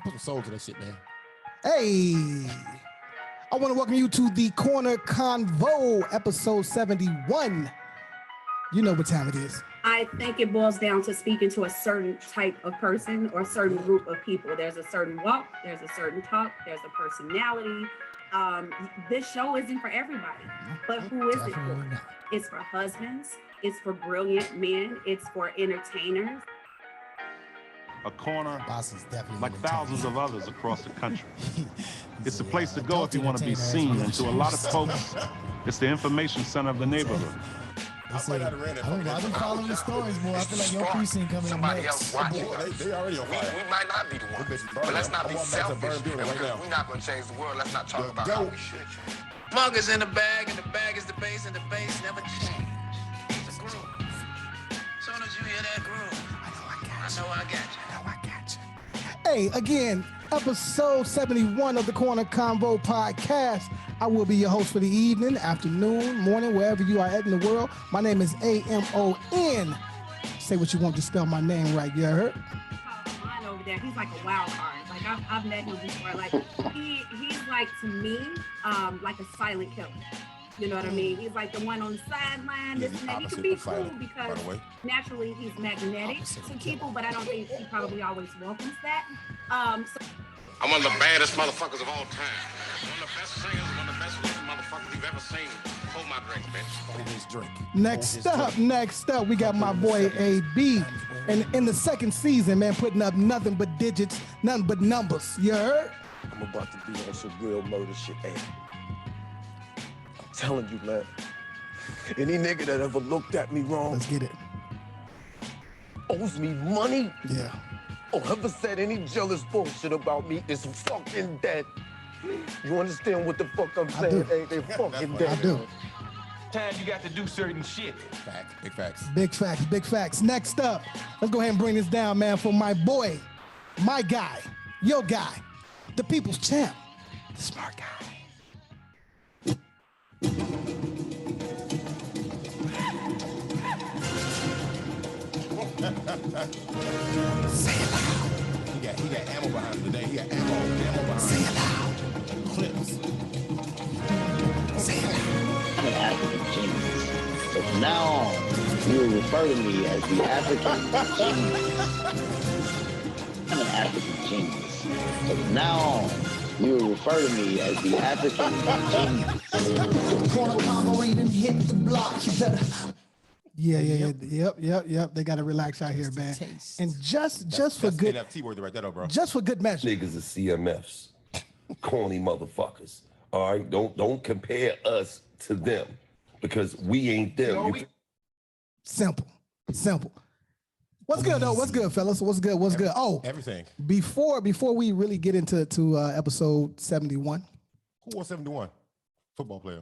Put some soul to that shit, man. Hey, I want to welcome you to the Corner Convo, episode 71. You know what time it is. I think it boils down to speaking to a certain type of person or a certain group of people. There's a certain walk, there's a certain talk, there's a personality. This show isn't for everybody, but who is it for? It's for husbands, it's for brilliant men, it's for entertainers. A corner, like thousands of others across the country. It's a place to go if you want to be seen, and to a lot of folks, it's the information center of the neighborhood. I've been following the stories, boy. I feel like your precinct coming up next. They already on fire. We might not be the ones, but let's not be selfish. We're not going to change the world. Let's not talk about how we should change. Mug is in the bag, and the bag is the base, and the base never change. It's a groove. As soon as you hear that groove, I know I got you. Hey, again, episode 71 of the Corner Convo podcast. I will be your host for the evening, afternoon, morning, wherever you are at in the world. My name is A-M-O-N. Say what you want to spell my name right, you heard? Mine over there, he's like a wild card. Like I've met him before. Like he's like, to me, like a silent killer. You know what I mean? He's like the one on the sideline. This and that. He can be cool because naturally he's magnetic to people, but I don't think he probably always welcomes that. I'm one of the baddest motherfuckers of all time. One of the best singers, one of the best looking motherfuckers you've ever seen. Hold my drink, bitch. Next up, we got my boy AB. And in the second season, man, putting up nothing but digits, nothing but numbers. You heard? I'm about to be on some real murder shit, man. Telling you, man, any nigga that ever looked at me wrong, let's get it, owes me money, yeah, or ever said any jealous bullshit about me is fucking dead. You understand what the fuck I'm saying? Hey, they fucking dead. I do. Time you got to do certain shit. Big facts. Big facts. Next up, let's go ahead and bring this down, man, for my boy, my guy, your guy, the people's champ, the smart guy. Say it loud. He got ammo behind him today. He got ammo behind him. Say it loud. Clips. Say it loud. I'm an African genius. So from now on, you will refer to me as the African genius. I'm an African genius. So from now on, you will refer to me as the African genius. Corner Convo ain't even hit the block. You better. Yep. They gotta relax out here, man. And just for good NFT word right there, bro. Just for good measure. Niggas are CMFs, corny motherfuckers. All right, don't compare us to them because we ain't them. Simple. What's good though? What's good, fellas? What's good? Oh, everything. Before we really get into episode 71. Who was 71? Football player.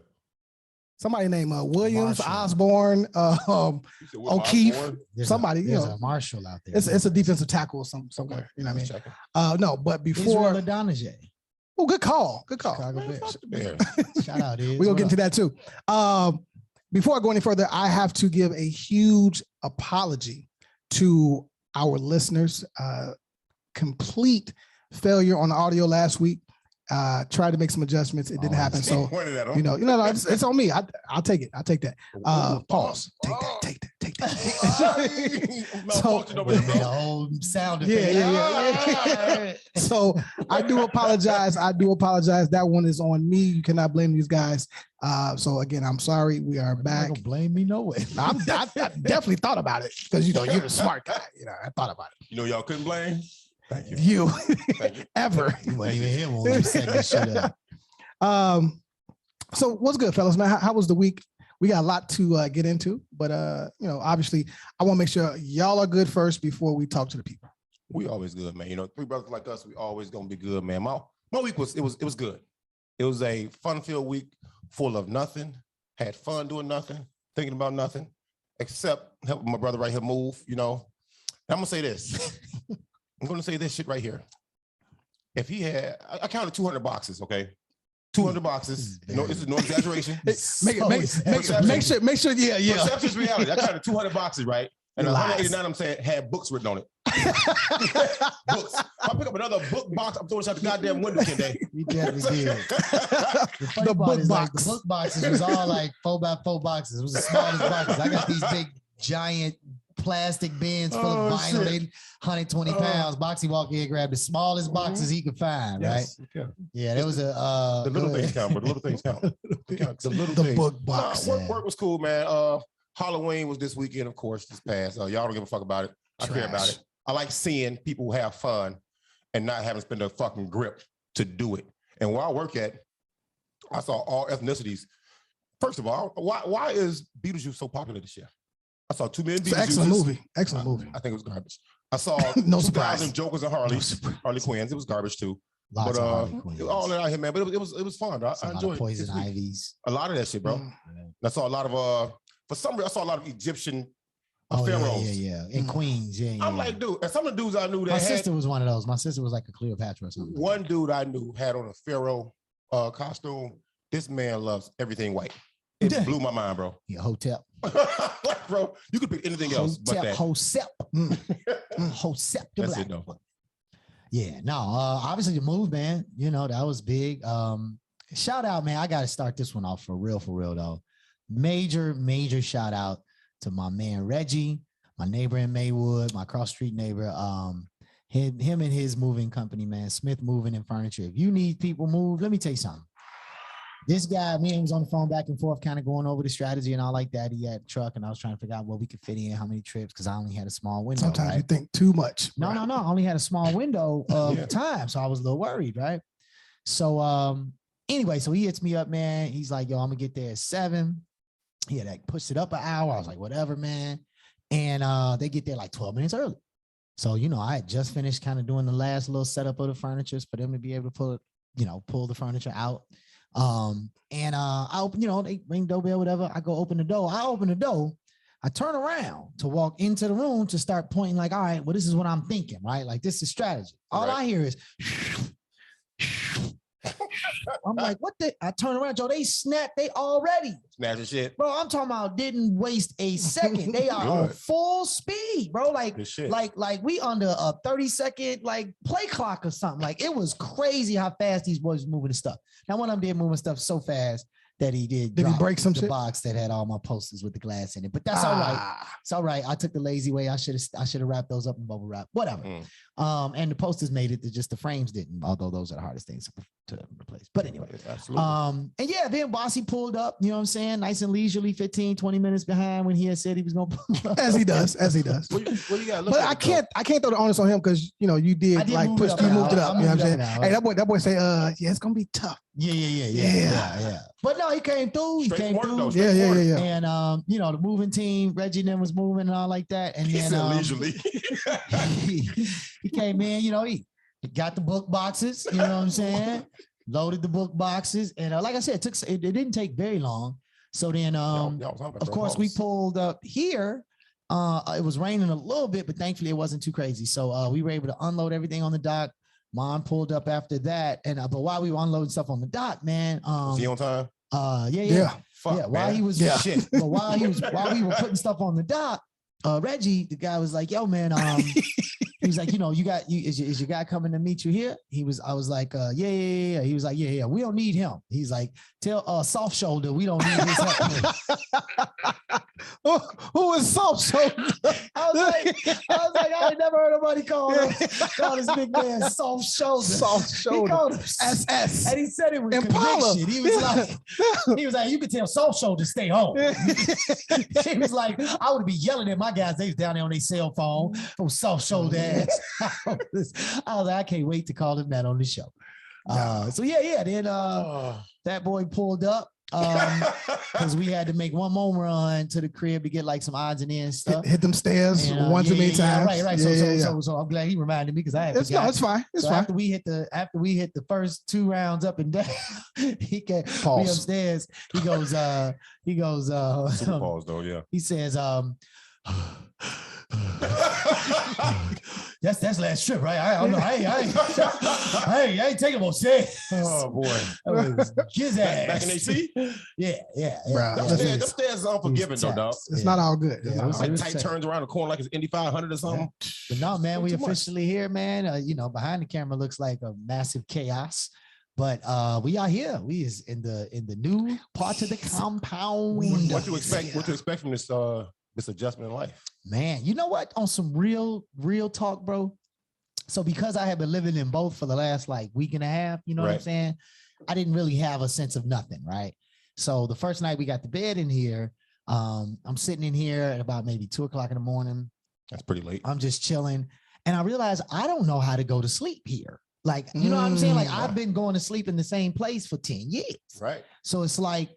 Somebody named Williams, Osborne, O'Keefe. Somebody, there's a Marshall out there. It's a defensive tackle somewhere. You know what I mean? No, but before Adonijay. Oh, good call. Chicago Bears. Shout out, we're gonna get into that too. Before I go any further, I have to give a huge apology to our listeners. Complete failure on the audio last week. Tried to make some adjustments. It didn't happen. So it's on me. I'll take it. I'll take that. Pause. Take that. So sound. Yeah. So I do apologize. That one is on me. You cannot blame these guys. So again, I'm sorry. We are back. Don't blame me no way. I definitely thought about it because you're a smart guy. I thought about it. Y'all couldn't blame. Thank you. Ever. You weren't even here when we set that shit up. So what's good, fellas, man? How was the week? We got a lot to get into, but obviously I want to make sure y'all are good first before we talk to the people. We always good, man. Three brothers like us, we always gonna be good, man. My week was good. It was a fun-filled week full of nothing. Had fun doing nothing, thinking about nothing, except helping my brother right here move. And I'm gonna say this. I'm going to say this shit right here. If he had, I counted 200 boxes, okay? 200 boxes. No, this is no exaggeration. Make sure. Yeah. Perception's reality. I counted 200 boxes, right? And 189 of them had books written on it. Books. If I pick up another book box, I'm throwing it out the goddamn window today. You definitely did. The book box. The book boxes was all like 4x4 boxes. It was the smallest boxes. I got these big, giant plastic bins full of vinyl. They 120 pounds. Boxy walked in, grabbed the smallest boxes he could find. Yes. Right? Yeah. Yeah, there was a the little things count, but the little things count. The little The things. book box. Work was cool, man. Halloween was this weekend, of course, this past. Y'all don't give a fuck about it. I care about it. I like seeing people have fun and not having to spend a fucking grip to do it. And where I work at, I saw all ethnicities. First of all, why is Beetlejuice so popular this year? I saw 2 million Beetlejuices. Excellent movie. Excellent movie. I think it was garbage. I saw No 2,000 surprise. Jokers and Harley Quinns. It was garbage too. lots But of Harley Quinns. all that out here, man. But it was fun. I enjoyed Poison it. Ivies. A lot of that shit, bro. I saw a lot of for some reason I saw a lot of Egyptian pharaohs. Yeah. In Queens, I'm like, dude, and some of the dudes I knew that my had, sister was one of those. My sister was like a Cleopatra or something. one dude I knew had on a pharaoh costume. This man loves everything white. It blew my mind, bro. Yeah, Hotep. Like, bro, you could pick anything else but that. Hotep. Hotep. the That's black it, though. one. Yeah, no, obviously the move, man, you know, that was big. Shout out, man. I got to start this one off for real though. Major shout out to my man Reggie, my neighbor in Maywood, my cross street neighbor. Him and his moving company, man, Smith Moving and Furniture. If you need people moved, let me tell you something. This guy, me and him was on the phone back and forth, kind of going over the strategy and all like that. He had a truck, and I was trying to figure out what we could fit in, how many trips, because I only had a small window. Sometimes you think too much. No. I only had a small window of time, so I was a little worried, right? So anyway, so he hits me up, man. He's like, yo, I'm gonna get there at 7. He had like pushed it up an hour. I was like, whatever, man. And they get there like 12 minutes early. So, you know, I had just finished kind of doing the last little setup of the furniture for them to be able to pull the furniture out. I open, they ring doorbell, whatever. I go open the door. I open the door. I turn around to walk into the room to start pointing like, all right, well, this is what I'm thinking, right? Like, this is strategy. All I hear is, I'm like, what the? I turn around, Joe, they snapped. They already. Snatching shit. Bro, I'm talking about didn't waste a second. They are on full speed, bro. Like we under a 30-second like play clock or something. Like it was crazy how fast these boys moving the stuff. Now one of them did moving stuff so fast that he did he break some shit? Box that had all my posters with the glass in it. But that's all right. It's all right. I took the lazy way. I should have wrapped those up in bubble wrap. Whatever. And the posters made it. Just the frames didn't. Although those are the hardest things to replace. But anyway, absolutely. And yeah, then Bossy pulled up. You know what I'm saying? Nice and leisurely, 15, 20 minutes behind when he had said he was gonna pull up. As he does. What you got? But I can't throw the onus on him because you did like moved it up. You know what I'm saying? Hey, that boy say, yeah, it's gonna be tough. Yeah. But no, he came through. Yeah. And the moving team, Reggie and them was moving and all like that. And then leisurely. he came in, he got the book boxes, you know what I'm saying? Loaded the book boxes. And like I said, it didn't take very long. So then of course we pulled up here. It was raining a little bit, but thankfully it wasn't too crazy. So we were able to unload everything on the dock. Mom pulled up after that, and but while we were unloading stuff on the dock, man, was he on time? Yeah. Fuck, yeah. While man. he was shit, but while we were putting stuff on the dock, Reggie, the guy was like, "Yo, man," he was like, is your guy coming to meet you here? I was like, yeah. He was like, yeah. We don't need him. He's like, tell Soft Shoulder we don't need his help. Who is Soft Shoulder? I was like, I ain't never heard nobody call this big man Soft Shoulder. Soft Shoulder. He called him SS. And he said it with Impala. conviction. He was like, you can tell Soft Shoulder stay home. He was like, I would be yelling at my guys. They was down there on their cell phone. Oh, Soft Shoulder ass. I was like, I can't wait to call him that on the show. Then that boy pulled up because we had to make one more run to the crib to get like some odds and ends stuff. Hit them stairs one too many times. Right. So I'm glad he reminded me because I had it's fine. It's fine. After we hit the first 2 rounds up and down, he came upstairs. He goes. Super pause though, yeah. He says, That's last trip, right? I don't know. I ain't taking no shit. Oh boy. His ass. Back in AC? Yeah. Bruh, Them stairs is unforgiving though, dog. It's not all good. Yeah, It's like tight turns around the corner like it's Indy 500 or something. But no, man, we Too much. officially here, man. You know, behind the camera looks like a massive chaos. But we are here. We is in the new part of the compound. What you expect from this adjustment in life? Man, you know what? On some real talk, bro. So because I have been living in both for the last like week and a half, you know what I'm saying? I didn't really have a sense of nothing, right? So the first night we got the bed in here, I'm sitting in here at about maybe 2 o'clock in the morning. That's pretty late. I'm just chilling. And I realized I don't know how to go to sleep here. Like, you know what I'm saying? Like I've been going to sleep in the same place for 10 years. Right. So it's like,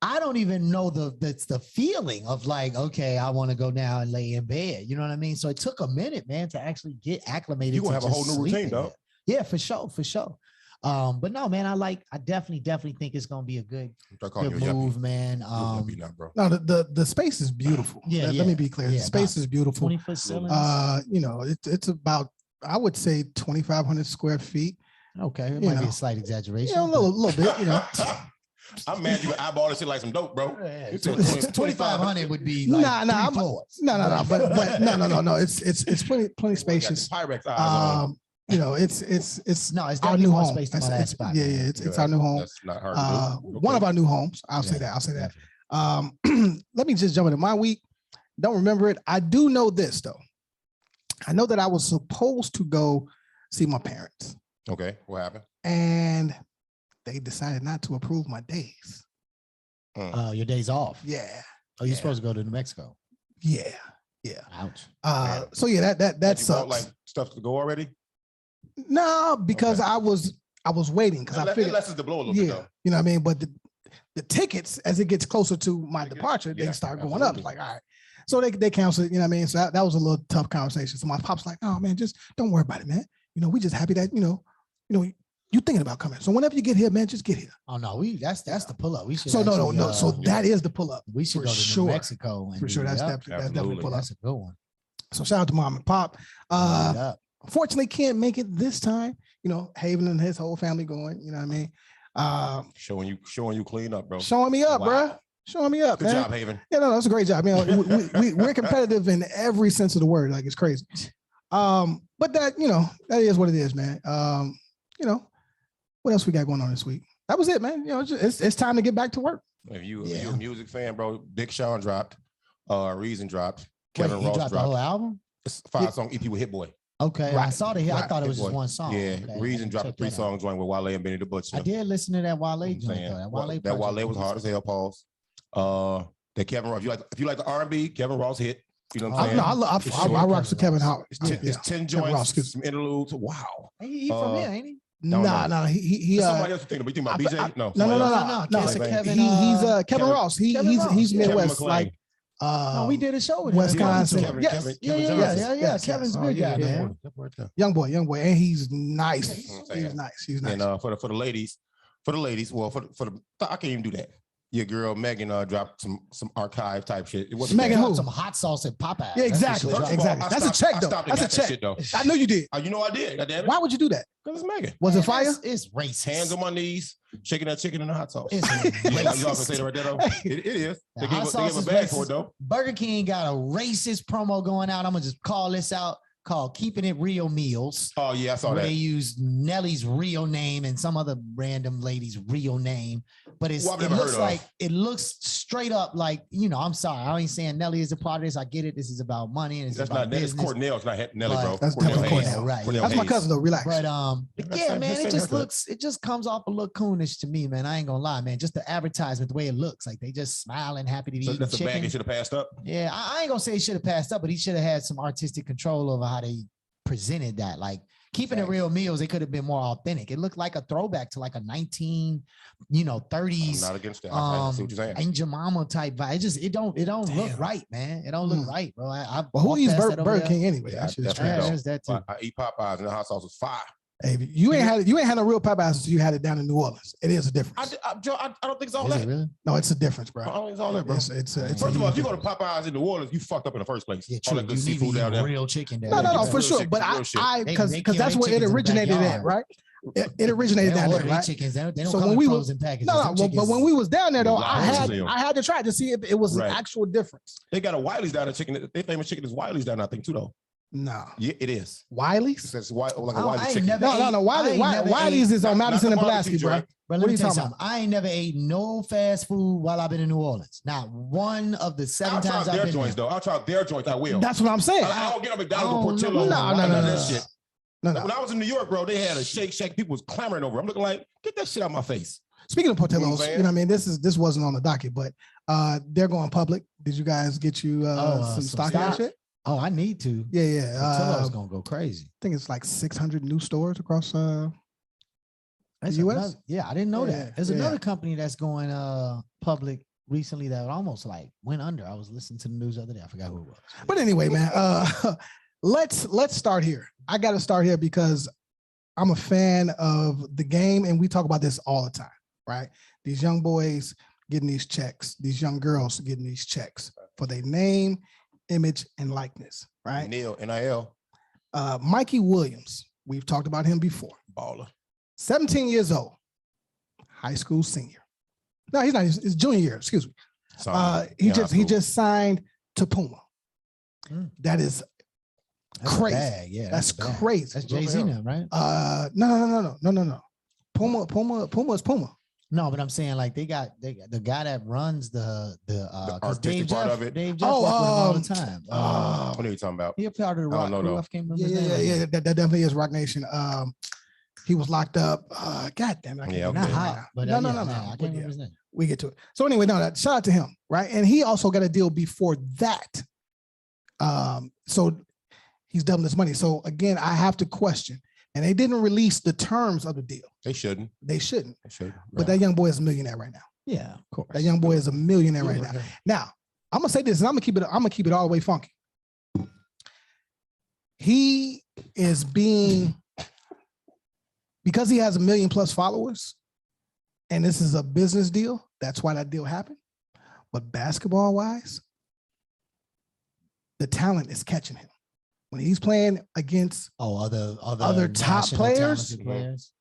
I don't even know the feeling of like, okay, I want to go now and lay in bed. You know what I mean? So it took a minute, man, to actually get acclimated. You're gonna to have a whole new routine, sleeping. though. Yeah, for sure. But no, man, I definitely think it's gonna be a good move, man. Bro. No, the space is beautiful. Let me be clear. The space is beautiful. 20-foot ceilings. You know, it's about, I would say 2,500 square feet. Okay, it might be a slight exaggeration. Yeah, a little bit, you know. I'm mad you eyeball this shit like some dope, bro. 2,500 would be like no. But no. It's plenty spacious. Pyrex eyes. You know, it's our new home. It's our new home. That's not hard to do. One of our new homes. I'll say that. Let me just jump into my week. Don't remember it. I do know this though. I know that I was supposed to go see my parents. Okay, what happened? And they decided not to approve my days. Your days off. Yeah. Oh, you're supposed to go to New Mexico. Yeah. Ouch. So yeah, that sucks. Bought, like stuff to go already? No, because I was waiting because I figured lessons to blow a little bit though. You know what I mean? But the tickets, as it gets closer to my departure, they start going up. It's like, all right. So they canceled it, you know what I mean? So that was a little tough conversation. So my pop's like, oh man, just don't worry about it, man. You know, we just happy that, you know, you thinking about coming. So whenever you get here, man, just get here. Oh no, that's the pull up. We should. So no. So that is the pull up. We should go to New Mexico for sure. That's definitely pull up. That's a good one. So shout out to mom and pop. Unfortunately, can't make it this time. You know, Haven and his whole family going. You know what I mean? Showing you clean up, bro. Showing me up, bro. Showing me up. Good job, Haven. Yeah, no, that's a great job. We're competitive in every sense of the word. Like it's crazy. But that is what it is, man. What else we got going on this week? That was it, man. You know, it's time to get back to work. If you're a music fan, bro, Big Sean dropped, Reason dropped, Kevin Ross dropped the whole album. It's a 5-song EP with Hit Boy. Okay, right. I saw the. I thought it was just one song. Yeah, okay. Reason dropped a 3-song joint with Wale and Benny the Butcher. I did listen to that Wale joint. That Wale was hard as hell. Pause. That Kevin Ross. If you like the R&B, Kevin Ross hit. You know what I'm saying? No, I rock with Kevin Howard. It's 10 joints, some interludes. Wow. He from here, ain't he? No, he somebody else thinking about. You think about BJ? No. He's Kevin Ross. He's Midwest, like. No, we did a show with Wisconsin. Yeah. Kevin's a good guy, man. Young boy, and he's nice. He's nice. And for the ladies, well, for the I can't even do that. Your girl Megan dropped some archive type shit. It wasn't Megan some hot sauce and Popeye. Yeah, exactly. That's a check though. That's a check. I know you did. You know I did. Why would you do that? Because it's Megan. Was it fire? It's racist. Hands on my knees, shaking that chicken in the hot sauce. It's you all can say that right there though. It is. They gave a bag for it though. Burger King got a racist promo going out. I'm gonna just call this out. Called Keeping It Real Meals. Oh yeah, I saw that. They used Nelly's real name and some other random lady's real name, but it looks straight up like, I'm sorry, I ain't saying Nelly is a part of this. I get it. This is about money and that's not business. It's Cornell. It's not Nelly, bro. That's definitely Cornell, right? That's my cousin though. Relax. But yeah, man, it just comes off a little coonish to me, man. I ain't gonna lie, man. Just the advertisement, the way it looks, like they just smiling, happy to be eating that's chicken. A bag he should have passed up. Yeah, I ain't gonna say he should have passed up, but he should have had some artistic control over how they presented that. Like Keeping It Real Meals, they could have been more authentic. It looked like a throwback to like a 30s. I'm not against that. I see what you're saying. Ain't Jemima type vibe. It don't look right, man. It don't look right, bro. Who eats Burger King anyway? I eat Popeyes and the hot sauce was fire. Hey, you ain't had no real Popeyes until you had it down in New Orleans. It is a difference. I don't think it's all Is that. it really? No, it's a difference, bro. I don't think it's all that, bro. It's First of all, if you go to Popeyes in New Orleans, you fucked up in the first place. Yeah, All true. that good You need seafood to eat down there. real chicken there. No, for real sure. shit, But real shit. because They kill that's their where it chickens in the originated at, backyard. right? It originated down there, right? Chickens, they don't So come when in we frozen packages. No, but when we was down there though, I Wow. had to try to see if it was Right. an actual difference. They got a Wiley's down there chicken. Their famous chicken is Wiley's down there, I think, too, though. No, Yeah, it is. Wiley's? It's like a I Wiley's ain't chicken. never No. Wiley's is on Not Madison the and barbecue Pulaski, bro. joint. But What let are me you tell you talking something. I ain't never ate no fast food while I've been in New Orleans. Not one of the 7 I'll try times I've their been joints, there. though. I'll try their joints. I will. That's what I'm saying. I don't get on McDonald's I or don't Portillo's. know. None of No. that shit. No. When I was in New York, bro, they had a Shake Shack. People was clamoring over. I'm looking like, get that shit out my face. Speaking of Portillo's, You know what I'm you know what I mean? This wasn't on the docket, but they're going public. Did you guys get you some stock in that stock? shit? Oh, I need to. Yeah. Portillo's gonna go crazy. I think it's like 600 new stores across That's the US. another- yeah, I didn't know Yeah, that. There's yeah. another company that's going public recently that almost like went under. I was listening to the news the other day. I forgot who it was. But anyway, man, let's start here. I got to start here because I'm a fan of the game, and we talk about this all the time, right? These young boys getting these checks, these young girls getting these checks for their name, image, and likeness, right? NIL. Mikey Williams, we've talked about him before. Baller. 17 years old, high school senior. No, he's not. It's junior year. Excuse me. He just signed to Puma. That is That's crazy. bad. Yeah, That's bad. crazy. That's Jay-Z now, right? No. Puma is Puma. No, but I'm saying like they got the guy that runs the 'cause artistic part of it. Dave Jeff work with him all the time. What are you talking about? He a part of the I Rock don't know, crew. though. I can't remember his name. Yeah. That definitely is Rock Nation. He was locked up. God damn it. I can't Yeah, remember Not his name right hot, now. but No. I can't But remember yeah, his name. we get to it. So anyway, shout out to him, right? And he also got a deal before that. So he's doubling his money. So again, I have to question. And they didn't release the terms of the deal. They shouldn't. They shouldn't. They should. But that young boy is a millionaire right now. Yeah, of course. That young boy is a millionaire right now. Now, I'm gonna say this, and I'm gonna keep it all the way funky. He is being, because he has 1 million+ followers, and this is a business deal. That's why that deal happened. But basketball wise, the talent is catching him. When he's playing against other top national players, talented players.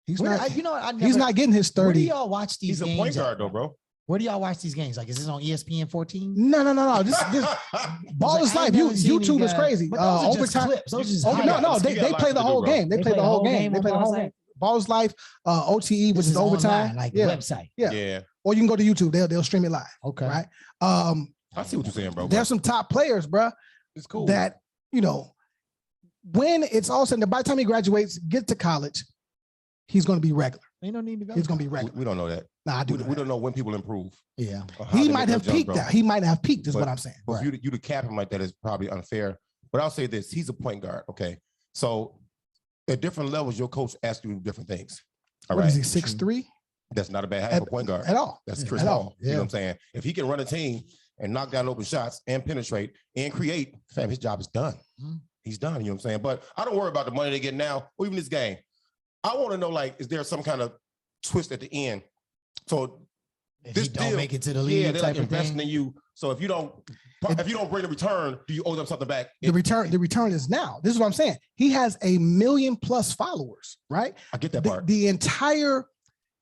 he's Where- not. you know, I never, He's not getting his Where do 30. y'all watch these He's a games? point guard, at? though, bro. Where do y'all watch these games? Like, is this on ESPN 14? No. This ball is I life. ain't never seen YouTube these is guys. crazy. But those are just Overtime. clips. Those are just No, highlights. they play the whole game. They play the whole game. They on play the whole Ball's game. Life? Ball's life, OTE, which This is overtime. online, like Yeah. website. Yeah. Yeah. Or you can go to YouTube. They'll stream it live. Okay. Right. I see what you're saying, bro. There's some top players, bro, It's cool. that, when it's all said, by the time he graduates, get to college, he's going to be regular. Ain't no need to go. He's going to be regular. We don't know that. Nah, I do. We don't know when people improve. Yeah. or how He they might make have their jump, peaked bro. out. He might have peaked, is But- what I'm saying. But you to cap him like that is probably unfair. But I'll say this: he's a point guard. Okay, so at different levels, your coach asks you different things. All What right, is he, 6'3"? that's not a bad height for a point guard. At all. That's Yeah, Chris at all. Paul. You know what I'm saying? If he can run a team and knock down open shots and penetrate and create, fam, his job is done. Mhm. He's done. You know what I'm saying? But I don't worry about the money they get now or even this game. I want to know, like, is there some kind of twist at the end? So If this you don't deal- make it to the league, yeah, they're like type of investing thing. in you. So if you don't bring the return, do you owe them something back? The return is now. This is what I'm saying. He has 1 million+ followers, right? I get that part. The entire,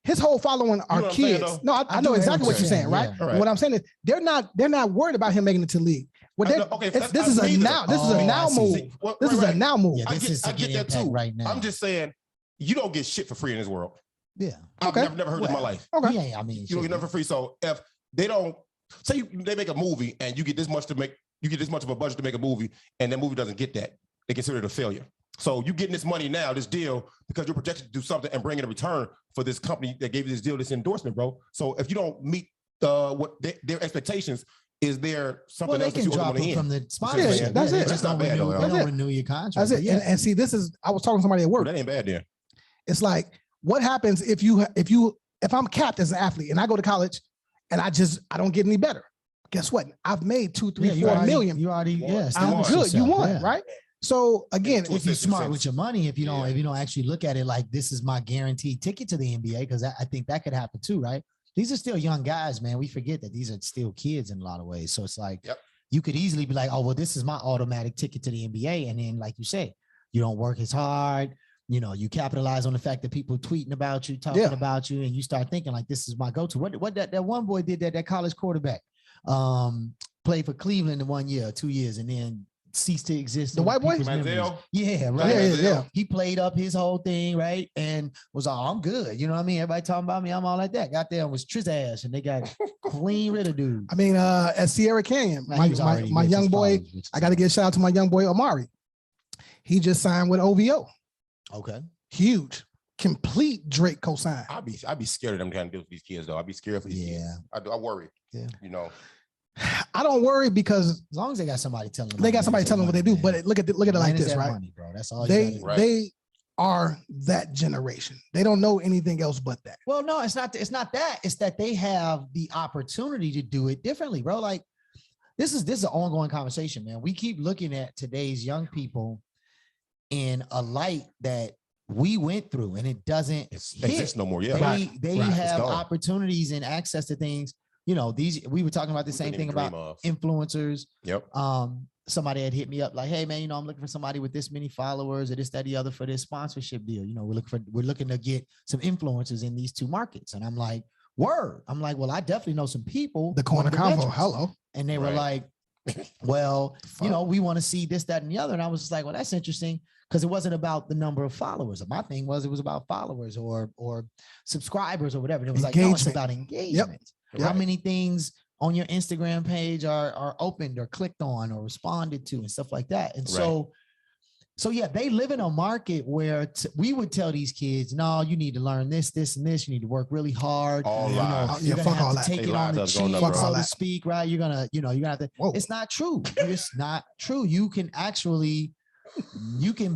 his whole following are know what I'm saying, kids. though? No, I I know do exactly what hear you're what saying, you're right? saying, yeah. All right. What I'm saying is they're not worried about him making it to league. What I they, know, okay, that's- this is me a either. now. This is a Oh, now I see. move. Well, This is a now move. Yeah, I this get- is to I get get that impact too. right now. I'm just saying, you don't get shit for free in this world. Yeah. I've Okay. never heard it in my life. Okay. Yeah, I mean, You don't get nothing for free. So if they don't say they make a movie and you get this much of a budget to make a movie, and that movie doesn't get that, they consider it a failure. So you getting this money now, this deal, because you're projected to do something and bring in a return for this company that gave you this deal, this endorsement, bro. So if you don't meet what their expectations, is there something well, they else that can you owe them drop on the it end? from the Yeah, sponsorship. that's They it. just That's not don't bad, renew, though. they That's don't it. renew your contract. That's it. But yeah. And see, I was talking to somebody at work. That ain't bad then. It's like, what happens if I'm capped as an athlete and I go to college and I don't get any better? Guess what? I've made 2, 3, Yeah, 4 million. You already, yeah. I'm established good. You yourself, won, yeah. right? So again, if you're smart with your money, if you don't actually look at it like this is my guaranteed ticket to the NBA, because I think that could happen too, right? These are still young guys, man. We forget that these are still kids in a lot of ways. So it's like you could easily be like, oh, well, this is my automatic ticket to the NBA. And then, like you say, you don't work as hard. You know, you capitalize on the fact that people tweeting about you, talking about you, and you start thinking like, this is my go-to. What that one boy did that college quarterback played for Cleveland in 1 year, 2 years, and then ceased to exist. The white boy? Yeah, right. Yeah. He played up his whole thing, right? And was all, I'm good. You know what I mean? Everybody talking about me. I'm all like that. Got there and was Triz ass, and they got clean rid of dude. I mean, at Sierra Canyon, my young boy, I got to give a shout out to my young boy, Amari. He just signed with OVO. Okay. Huge. Complete Drake cosign. I'd be scared of them kind of deals with these kids, though. I'd be scared for these kids. I worry. Yeah. You know. I don't worry because as long as they got somebody telling them, what they do. Man. But look at it like this, right? Money, bro. That's all. They are that generation. They don't know anything else but that. Well, no, it's not that. It's that they have the opportunity to do it differently, bro. Like this is an ongoing conversation, man. We keep looking at today's young people in a light that we went through, and it doesn't exist no more. Yeah, they have opportunities and access to things. You know, we were talking about the same thing about influencers. Yep. Somebody had hit me up like, hey man, you know, I'm looking for somebody with this many followers or this, that, the other for this sponsorship deal. You know, we're looking to get some influencers in these two markets. And I'm like, word. I'm like, well, I definitely know some people. The corner convo, hello. And they were like, well, you know, we want to see this, that, and the other. And I was just like, well, that's interesting. Because it wasn't about the number of followers. My thing was it was about followers or subscribers or whatever. And it was like, no, it's about engagement. Yep. How many things on your Instagram page are opened or clicked on or responded to and stuff like that. And so yeah, they live in a market where we would tell these kids, no, you need to learn this, this, and this. You need to work really hard. You're gonna have to take it on the cheap, so to speak, right? You're gonna have to. Whoa. It's not true. It's not true. You can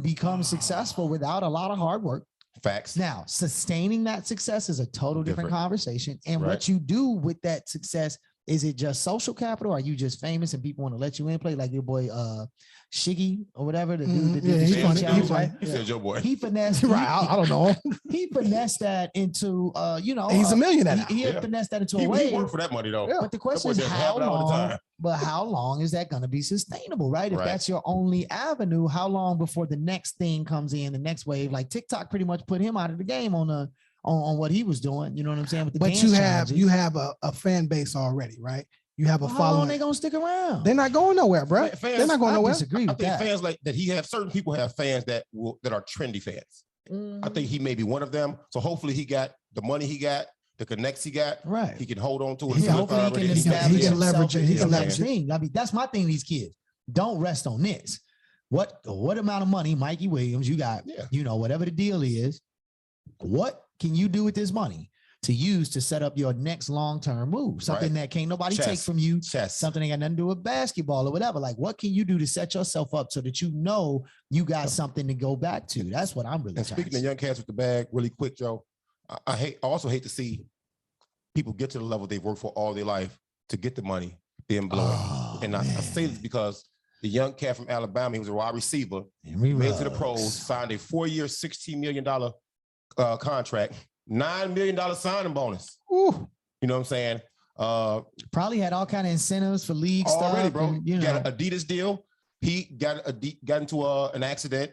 become successful without a lot of hard work. Facts. Now, sustaining that success is a total different conversation. And what you do with that success, is it just social capital? Are you just famous and people want to let you in play like your boy Shiggy or whatever? The dude that did the challenge, right? He said your boy. He finessed. I don't know. He finessed that into he's a millionaire now. He finessed that into a way. He worked for that money though. Yeah. But the question is how long? But how long is that going to be sustainable, right? If that's your only avenue, how long before the next thing comes in, the next wave? Like TikTok pretty much put him out of the game on what he was doing. You know what I'm saying? With the but you have a fan base already, right? You have a following. How long they gonna stick around? They're not going nowhere, bro. They're not going nowhere. I think fans like that. He have certain people have fans that are trendy fans. I think he may be one of them. So hopefully he got the money he got, the connects he got. Right. He can hold on to it. He can leverage it. He can leverage it. I mean, that's my thing. These kids don't rest on this. What amount of money, Mikey Williams, you got? Yeah. You know, whatever the deal is. What can you do with this money to use to set up your next long-term move? Something that can't nobody take from you. Something that got nothing to do with basketball or whatever. Like, what can you do to set yourself up so that you know you got something to go back to? That's what I'm really. And speaking of young cats with the bag, really quick, Joe, I also hate to see people get to the level they've worked for all their life to get the money, then blow it. And I say this because the young cat from Alabama, he was a wide receiver, made it to the pros, signed a 4-year, $16 million contract, $9 million signing bonus. Ooh. You know what I'm saying? Probably had all kind of incentives for league already, stuff. Bro. And, you know. Got an Adidas deal. He got into an accident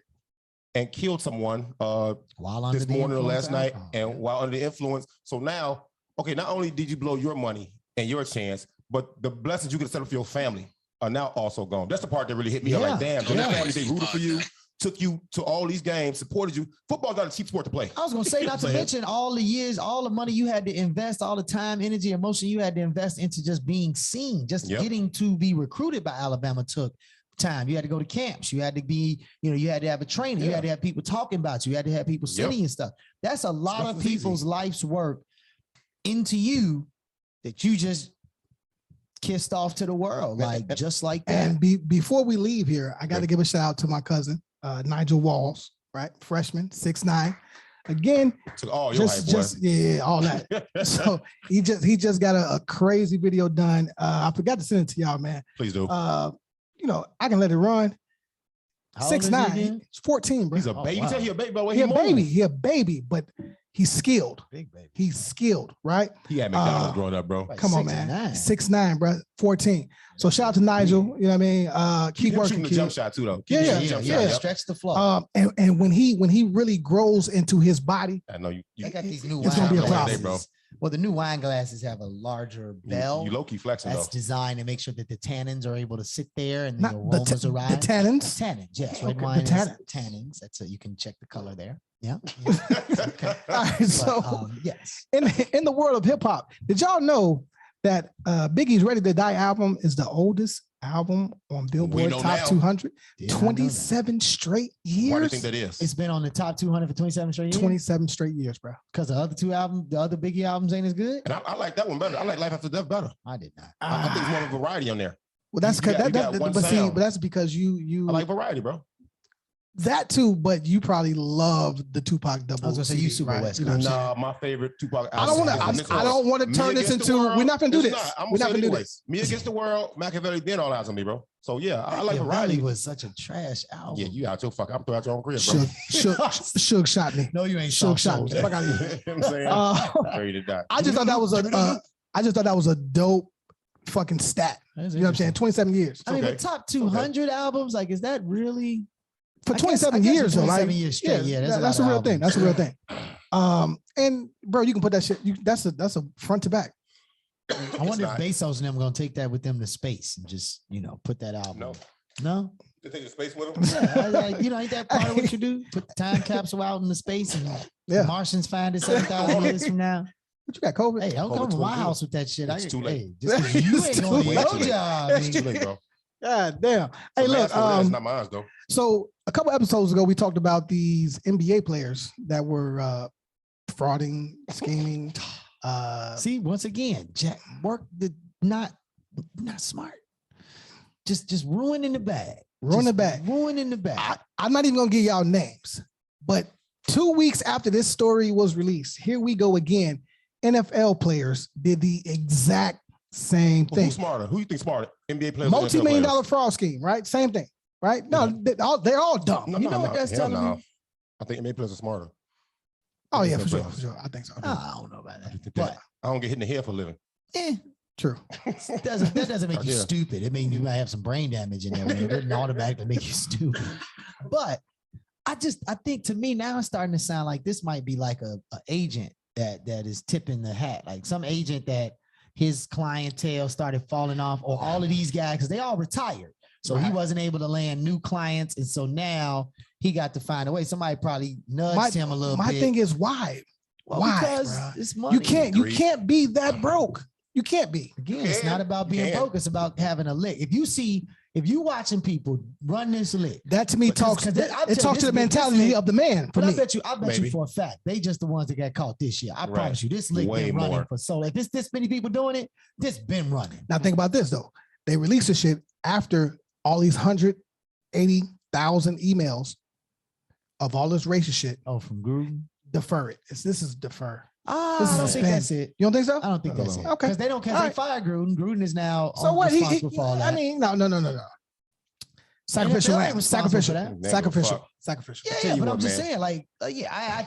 and killed someone this morning or last night, and while under the influence. So now, okay, not only did you blow your money and your chance, but the blessings you could set up for your family are now also gone. That's the part that really hit me. I'm like, damn, your family, they rooted for you, took you to all these games, supported you. Football's not a cheap sport to play. I was going to say, not to mention all the years, all the money you had to invest, all the time, energy, emotion you had to invest into just being seen, just getting to be recruited by Alabama took time. You had to go to camps. You had to be, you had to have a trainer. You had to have people talking about you. You had to have people sitting and stuff. That's a lot of people's life's work into you that you just kissed off to the world, like just like that. And before we leave here, I got to give a shout out to my cousin, Nigel Walls, right? Freshman, 6'9". Again, all all that. So he just got a crazy video done. I forgot to send it to y'all, man. Please do. I can let it run. How old is he 6'9". again? He's 14, bro. He's a baby. You wow. tell he a baby, but He a baby. He a baby, but he's skilled. Big baby. He's skilled, right? He had McDonald's growing up, bro. Right, Come on, 6'9". man. 6'9", bro. 14. So shout out to Nigel. You know what I mean? Keep working, shooting the kid. jump shot too, though. Yeah. Shot. Stretch the floor. And when he really grows into his body, I know you. They got these new it's gonna be a wine problem. glasses. Well, the new wine glasses have a larger bell. You low key flexing That's though. designed to make sure that the tannins are able to sit there and the not aromas the arise. tannins. Tannins, yes. Red Okay, wine the is tannins. That's you can check the color there. Yeah. All right, so yes. in the world of hip hop, did y'all know that Biggie's Ready to Die album is the oldest album on Billboard know Top now. 200? Did not know 27 straight years. Why do you think that is? It's been on the top 200 for 27 straight years. 27 straight years, bro. Because the other two albums, the other Biggie albums ain't as good. And I like that one better. I like Life After Death better. I did not. I think it's more of a variety on there. Well, that's You because got one but sound. that's because you I like variety, bro. that too, but you probably love the Tupac double. I was gonna say you CD, super right? West You know what I'm saying? Nah, my favorite Tupac. I don't want to turn this into. We're not gonna do this. We're not gonna do this. Me Against the World, Machiavelli, then all eyes on me, bro. So yeah, I like Machiavelli variety. was such a trash album. Yeah, you out your fuck. I'm throw out your own crib, bro. Suge shot me. No, you ain't Suge soft shot me. soul. Fuck out of here. You know what I'm saying? Ready to die. I just thought that was a dope fucking stat. You know what I'm saying? 27 years. I mean, Okay. the top 200 albums, like, is that really For I 27 guess years, though, 27 like, years straight. Yeah, that's a real thing. That's a real thing. And bro, you can put that shit. That's a front to back. I wonder if Bezos and them gonna take that with them to space and just put that album. No. You take the space with them? Yeah, ain't that part of what you do? Put the time capsule out into space and the Martians find it 7,000 years from now. But you got COVID. Hey, don't come to my house with that shit. It's too late. Hey, just 'cause you ain't doing your job. It's too late, bro. God damn. Hey, So look. that's not mine, though. So a couple episodes ago, we talked about these NBA players that were frauding, scheming. See, once again, Jack work the not smart. Just ruining the bag. Ruining the bag. I'm not even gonna give y'all names, but 2 weeks after this story was released, here we go again. NFL players did the exact same thing. Who's smarter? Who you think smarter? NBA players. Multi-million-dollar fraud scheme, right? Same thing, right? No, they're all dumb. No, you know what that's telling me? I think NBA players are smarter. Oh yeah, for sure. I think so. I don't know about that. But I don't get hit in the head for a living. True. That doesn't make you stupid. It means you might have some brain damage in there. It doesn't automatically make you stupid. But I think to me now it's starting to sound like this might be like a agent that is tipping the hat, like some agent that his clientele started falling off, or all of these guys, because they all retired. So he wasn't able to land new clients. And so now he got to find a way. Somebody probably nudged him a little bit. My thing is why? Well, why? Because it's money. You can't be that broke. You can't be. Again, it's not about being broke. It's about having a lick. If you watching people run this lick, that to me talks to the mentality of the man. But I bet you for a fact, they just the ones that got caught this year. I promise you, this lick been running for so. If it's this many people doing it, this been running. Now think about this though. They released the shit after all these 180,000 emails of all this racist shit. Oh, from Gruden? Defer it. This is defer. I don't think that's it. You don't think so? I don't think that's it. Okay. Because they don't they fired Gruden. Gruden is now so what? responsible for all that. I mean, no. Sacrificial lamb. Sacrificial. Yeah, but I'm just saying, I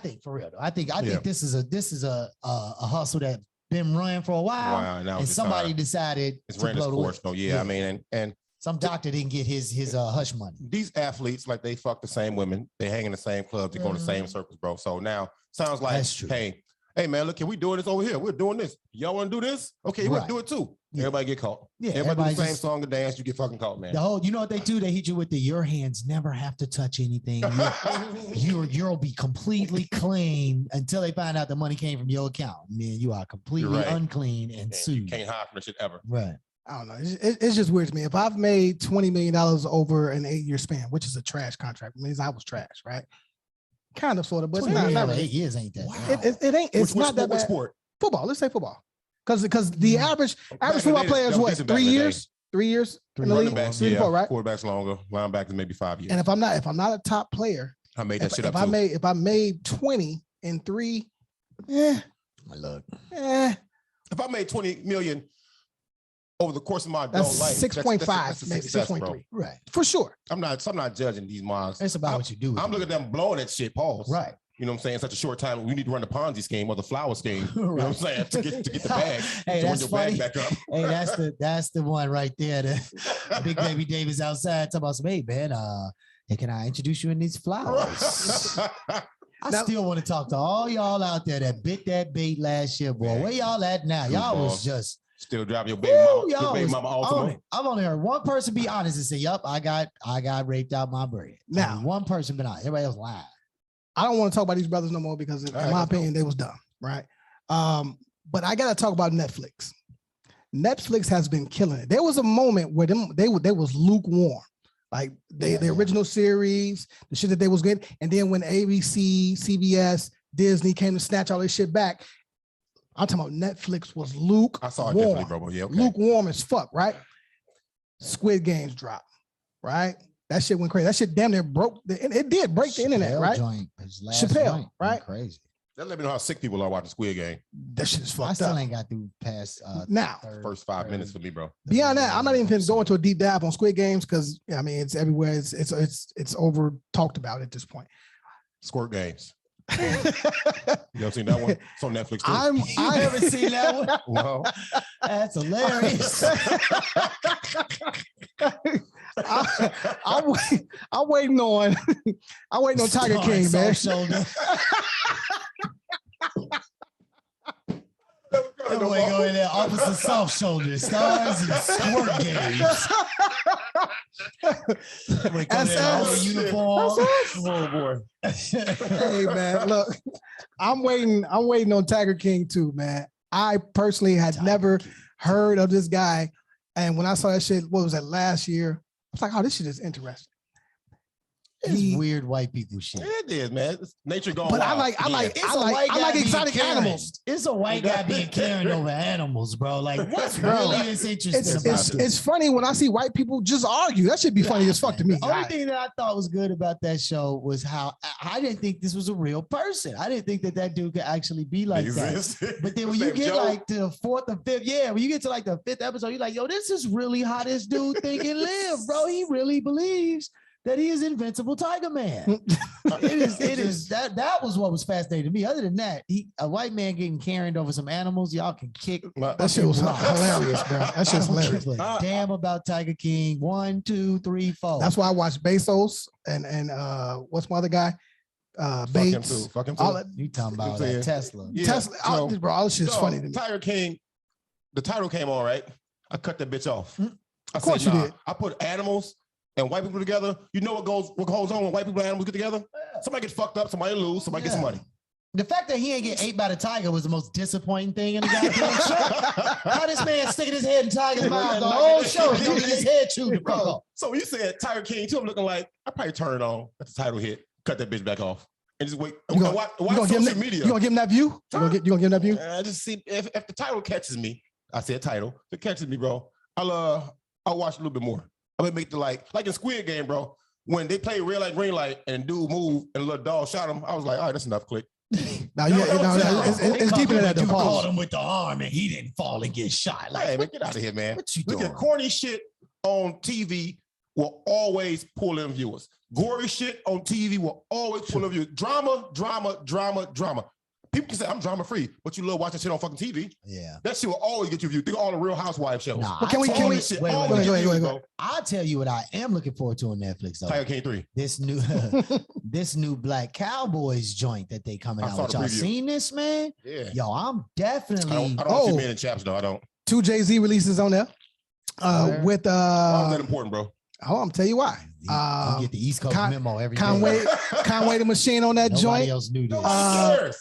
think for real though. I think this is a hustle that been running for a while, and somebody decided it's to ran its blow course. No, I mean, and some doctor didn't get his hush money. These athletes, like, they fuck the same women, they hang in the same clubs, they go in the same circles, bro. So now sounds like, hey man, look, we doing this over here. We're doing this. Y'all want to do this? Okay, we'll do it too. Yeah. Everybody get caught. Yeah, everybody do the same song and dance. You get fucking caught, man. You know what they do? They hit you with your hands never have to touch anything. You'll be completely clean until they find out the money came from your account. And then you are completely unclean and sued. You can't hide from that shit ever. Right. I don't know. It's just weird to me. If I've made $20 million over an 8-year span, which is a trash contract, it means I was trash, right? Kind of, sort of, but it's not 8 years ain't that. Wow. It ain't. It's not that bad. Sport? Football. Let's say football, because the average football player is what, 3 years? 3 years in the league. Backs, 3 to 4, right? Quarterbacks longer. Linebackers maybe 5 years. And if I'm not a top player, I made that shit up. If I made 20 in 3, my luck. If I made 20 million over the course of my adult life. 6.5, maybe 6.3. Right. For sure. I'm not judging these moms. It's about what you do. I'm looking at them blowing that shit, pause. Right. You know what I'm saying? Such a short time. We need to run the Ponzi scheme or the flower scheme. You know what I'm saying? To get the bag. Hey, to that's funny. Bag back up. Hey, that's the one right there. The Big Baby Davis outside talking about some, hey man, hey, can I introduce you in these flowers? I still want to talk to all y'all out there that bit that bait last year, boy. Where y'all at now? Y'all was just still driving your baby mama Altima. I've only heard one person be honest and say, "Yup, I got raped out my bread." Now, one person been honest. Everybody else lying. I don't want to talk about these brothers no more because, in my opinion, they was dumb, right? But I got to talk about Netflix. Netflix has been killing it. There was a moment where they was lukewarm, like the original series, the shit that they was getting, and then when ABC, CBS, Disney came to snatch all this shit back, I'm talking about Netflix was lukewarm. I saw it definitely, bro. Yeah, okay. Lukewarm as fuck, right? Squid Games dropped, right? That shit went crazy. That shit damn near broke. It did break the internet, right? Chappelle, right? Crazy. That let me know how sick people are watching Squid Game. That shit is fucked up. I still ain't got through past now. First 5 minutes for me, bro. Beyond that, I'm not even going to go into a deep dive on Squid Games because I mean it's everywhere. It's over talked about at this point. Squirt Games. You ever seen that one? It's on Netflix too. I haven't seen that one. No. That's hilarious. I'm waiting on Tiger King, man. Everybody go in there, Officer Soft Shoulder, Stars and Squirt Games. Uniform. Oh boy. Hey man, look, I'm waiting on Tiger King too, man. I personally had never heard of this guy, and when I saw that shit, what was that last year? I was like, oh, this shit is interesting. It's weird white people shit. It is, man. It's nature going but wild. I like exotic animals. It's a white guy being carried over animals, bro. Like, what's really this interesting about this? It's funny when I see white people just argue. That should be funny as fuck to me. The only thing that I thought was good about that show was how I didn't think this was a real person. I didn't think that dude could actually be like that. But then when you get like to the fourth or fifth, when you get to like the fifth episode, you're like, yo, this is really how this dude think and live, bro. He really believes that he is Invincible Tiger Man. It is that was what was fascinating to me. Other than that, a white man getting carried over some animals, y'all can kick. That shit was hilarious, bro. That shit's hilarious. Damn about Tiger King. 1, 2, 3, 4. That's why I watched Bezos and what's my other guy? Bates. Fuck him too. You talking about that Tesla? Yeah, Tesla, bro. All this shit's funny to me. Tiger King, the title came on, right? I cut that bitch off. Of course you did. I put animals and white people together. You know what goes on when white people and animals get together? Somebody gets fucked up, somebody lose, somebody gets some money. The fact that he ain't get ate by the tiger was the most disappointing thing in the goddamn show. How this man sticking his head in Tiger's mouth the whole show, getting his head chewed the fuck off. So you said Tiger King too. I'm looking like I probably turn it on. That's the title hit. Cut that bitch back off and just wait. Watch social media. You gonna give him that view? You gonna give him that view? I just see if the title catches me. I said title. If it catches me, bro, I'll watch a little bit more. I'm gonna make the like in Squid Game, bro. When they play red light, green light, and dude moved and a little dog shot him, I was like, all right, that's enough. Click. It's deeper than that. You caught him with the arm and he didn't fall and get shot. Like, hey, man, get out of here, man. What you Look doing? at corny shit on TV will always pull in viewers. Gory shit on TV will always pull in viewers. Drama. People can say I'm drama free, but you love watching shit on fucking TV. Yeah, that shit will always get you views. Think of all the Real Housewives shows. Well, can we? Wait. I'll tell you what I am looking forward to on Netflix. Though. Tiger King 3. This new Black Cowboys joint that they coming out with. Y'all seen this, man? Yeah. Yo, I'm definitely. I don't see men in chaps though. I don't. 2 JAYZ releases on there. With why is that important, bro? Oh, I'm tell you why. You get the East Coast memo every day. Conway the Machine on that joint. Nobody else knew this. I've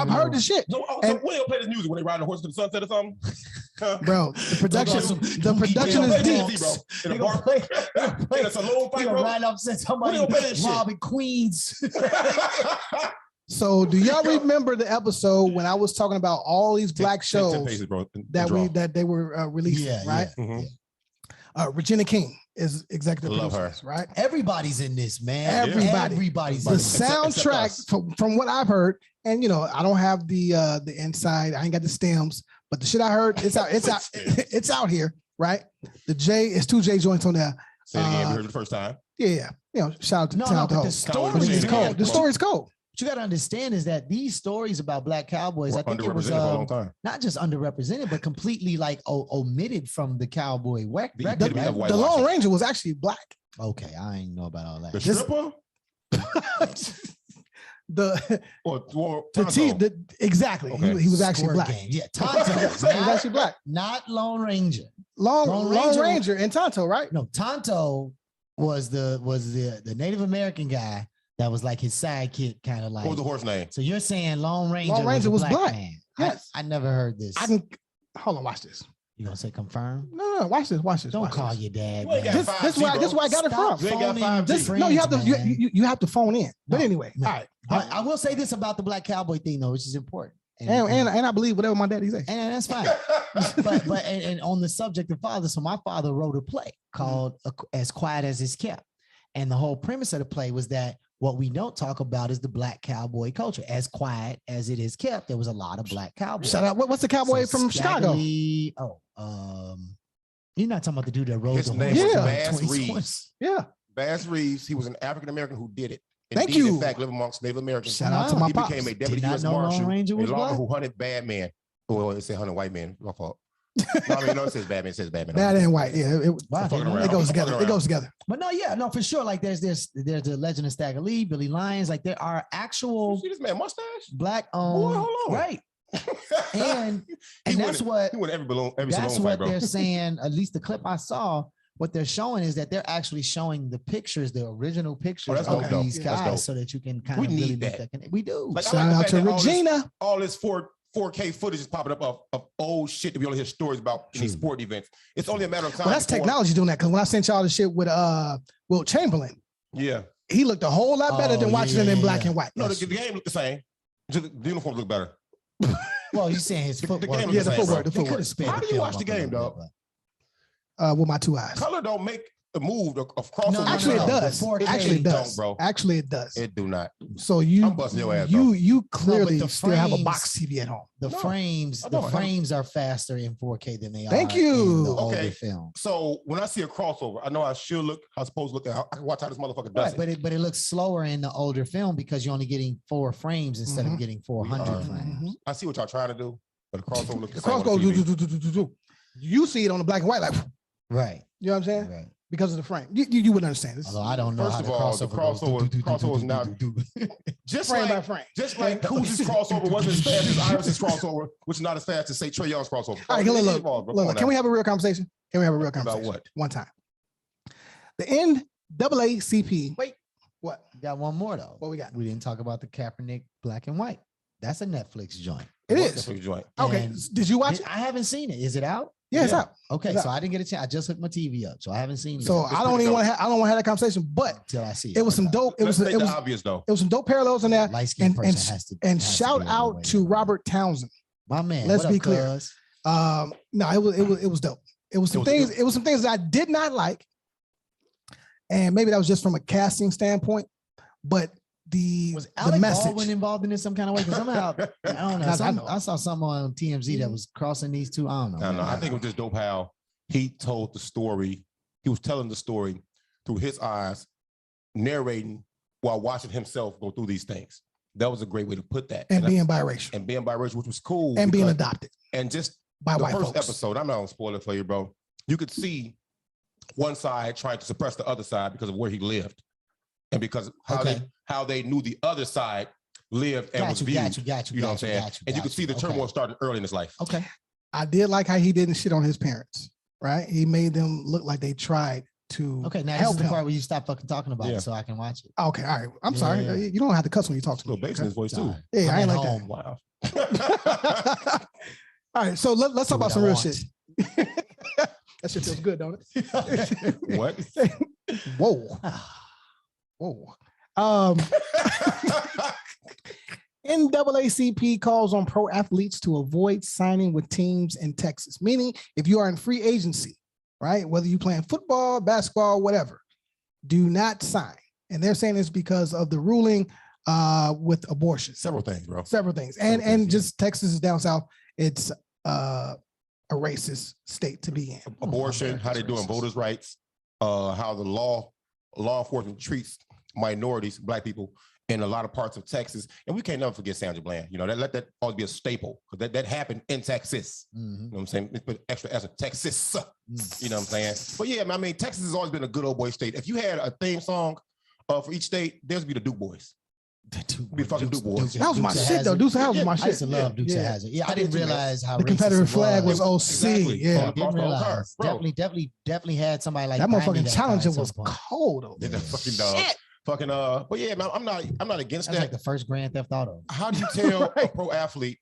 heard the shit. So when they play this music when they ride the horse to the sunset or something? Bro, the production is deep, bro. In a bar, in a saloon fight, bro. Right up since somebody robbing Queens. So do y'all remember the episode when I was talking about all these black shows that they were releasing, right? Yeah. Mm-hmm. Regina King is executive producer, right? Everybody's in this, man. Everybody's in this. The soundtrack, from what I've heard, and I don't have the inside, I ain't got the stems, but the shit I heard, it's out, it's out here, right? It's 2 J joints on there. Say it again. We heard it the first time. Yeah. Shout out to No, shout out but to the story it's cold. The story's cold. What you got to understand is that these stories about Black cowboys, I think it was underrepresented for a long time. not just underrepresented, but completely like omitted from The from the record. epitome of Right? white The Lone washing. Ranger was actually black. Okay, I ain't know about all that. The stripper The or exactly. Okay. He was actually Squirt black. Game. Yeah, He was actually black. not Lone Ranger. Lone Ranger and Tonto, right? No, Tonto was the Native American guy that was like his sidekick, kind of like. What was the horse name? So you're saying Lone Ranger, was a black. man. Yes. I never heard this. Hold on, watch this. You gonna say confirm? No, watch this. Don't watch call this. your dad. You ain't man. got This is where I got it Stop from. You ain't got phoning 5G. friends, No, you have to man. you have to phone in. But No, anyway, no. all right. I will say this about the Black Cowboy thing, though, which is important. And I believe whatever my daddy say. And that's fine. but on the subject of father, so my father wrote a play called As Quiet as It's Kept. And the whole premise of the play was that what we don't talk about is the Black cowboy culture. As quiet as it is kept, there was a lot of Black cowboys. Shout out. What's the cowboy from Chicago? You're not talking about the dude that rode His the name horse was in Bass 2020. Reeves. Yeah. Bass Reeves. He was an African American who did it. Thank Indeed, you. In fact, living amongst Native Americans. Shout out to my He pops. became a deputy Did not U.S. know Lone Marshal, Ranger a was lawyer black? who hunted bad men. Well, it said hunted white men. My fault. No, I mean, it says bad man. It says bad man. Bad and white. Yeah. Wow, fucking around. It goes I'm together. fucking It goes together. But no, yeah, no, for sure. Like there's the Legend of Stagger Lee, Billy Lyons. Like there are actual You see this man mustache? Black Boy, owned, hold on. right? And He that's what He won every that's saloon what fight, bro. they're saying. At least the clip I saw, what they're showing is that they're actually showing the pictures, the original pictures that's of dope, though. these That's dope. guys, so that you can kind We of really need make that. that connection. We do. Like, I Shout like the out fact to that Regina. all this 4K footage is popping up of old shit that we only hear stories about in these sport events. It's only a matter of time. Well, that's before- technology doing that. Because when I sent y'all the shit with Wilt Chamberlain, Yeah. he looked a whole lot better than watching it in black and white. No, the game looked the same. Just the uniforms look better. Well, you're saying his The footwork. game Yeah, is the same, footwork, bro. the footwork. How do you watch the game, dog? With my two eyes. Color don't make a move of crossover. No, Actually, it no, does. the 4K Actually, it does. don't, bro. Actually, it does. It do not. So I'm busting your ass, bro. you clearly the still have a frames- box TV at home. The No, frames, I the don't. frames are faster in 4K than they Thank are you. in the older Okay. film. So when I see a crossover, I know I should look. I'm supposed to look at. I can watch how this motherfucker does Right, it. but it looks slower in the older film because you're only getting 4 frames instead of getting 400 are. frames. I see what y'all trying to do, but the crossover looks The the same cross on goes TV. do. You see it on the black and white, like Right. you know what I'm saying? Right. Because of the frame. You wouldn't understand this. Although I don't know First how of the all, the crossover is not just Frame by like frame. just like Kuz's crossover wasn't as fast as Iris's crossover, which is not as fast as say Trae Young's crossover. All right, look, can we have a real conversation? Can we have a real About conversation? what? One time. The NAACP. Wait. What? We got one more though. What we got? We didn't talk about the Kaepernick black and white. That's a Netflix joint. It What's is. the joint? Okay. And Did you watch it? I haven't seen it. Is it out? Yeah, it's out. Okay, It's so out. I didn't get a chance. I just hooked my TV up, so I haven't seen it So yet I don't even want to have. I don't want to have that conversation. But until I see it. it was some Okay. dope. It Let's was. state It the was. obvious though. It was some dope parallels in there. Light-skinned And person has to. and has to shout be on the out way to there. Robert Townsend. My man. Let's what be up, clear. cuz? No, it was dope. It was some things. It was some things that I did not like, and maybe that was just from a casting standpoint. But Was the Alec message. Baldwin involved in this some kind of way? Because somehow I don't know. I know. I saw something on TMZ that was crossing these two. I don't know. I don't know. I think it was just dope how he told the story. He was telling the story through his eyes, narrating while watching himself go through these things. That was a great way to put that. and being biracial and being biracial, which was cool. and being because- adopted and just by the white first folks. episode, I'm not gonna spoil it for you, bro. You could see one side trying to suppress the other side because of where he lived, and because how they knew the other side lived and was viewed. Got you. You know what I'm saying? And you could see the turmoil starting early in his life. Okay. I did like how he didn't shit on his parents. Right? He made them look like they tried to Okay. Now this help is the him. part where you stop fucking talking about Yeah. it so I can watch it. Okay, all right. I'm Yeah, sorry. yeah. You don't have to cuss when you talk to Little me. bass in his voice too. Sorry. Yeah, I I'm ain't at like home. Wow. All right, so let's talk Do about what some I real want. shit. That shit feels good, don't it? What? Whoa. Whoa. NAACP calls on pro athletes to avoid signing with teams in Texas, meaning if you are in free agency, right, whether you playing football, basketball, whatever, do not sign. And they're saying it's because of the ruling with abortion. Several things, bro. Several things. And just Texas is down south. It's a racist state to be in. Abortion, how they doing voters' rights, how the law enforcement treats minorities, Black people in a lot of parts of Texas. And we can't never forget Sandra Bland. You know, let that always be a staple, because that happened in Texas. You know what I'm saying? It's put extra as a Texas. You know what I'm saying? But yeah, I mean, Texas has always been a good old boy state. If you had a theme song for each state, there's be the Duke Boys. Be fucking Duke Boys. That was my shit though. Dukes of Hazzard was my shit. I used to love Dukes of Hazzard. Yeah, I didn't realize how the Confederate flag was OC. Exactly. Yeah, didn't realize. Definitely had somebody like that motherfucking Challenger was cold. Yeah, that fucking dog. Fucking but yeah, man, I'm not against that. Like the first Grand Theft Auto. How do you tell a pro athlete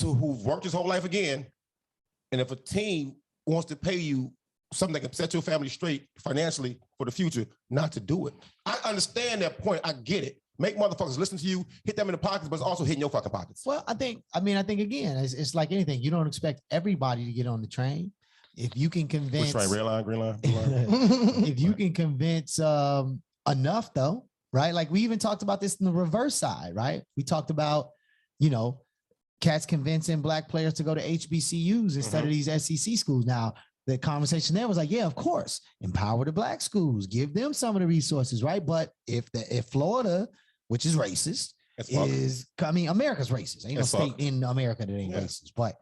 who's worked his whole life again, and if a team wants to pay you something that can set your family straight financially for the future, not to do it? I understand that point. I get it. Make motherfuckers listen to you, hit them in the pockets, but it's also hitting your fucking pockets. Well, I think again, it's like anything. You don't expect everybody to get on the train. If you can convince, which train? Red line, green line, blue line. If you can convince enough, though, right? Like we even talked about this in the reverse side, right? We talked about, cats convincing Black players to go to HBCUs instead of these SEC schools. Now, the conversation there was like, yeah, of course, empower the Black schools, give them some of the resources, right? But if Florida, which is racist, America's racist. Ain't no state in America that ain't racist. But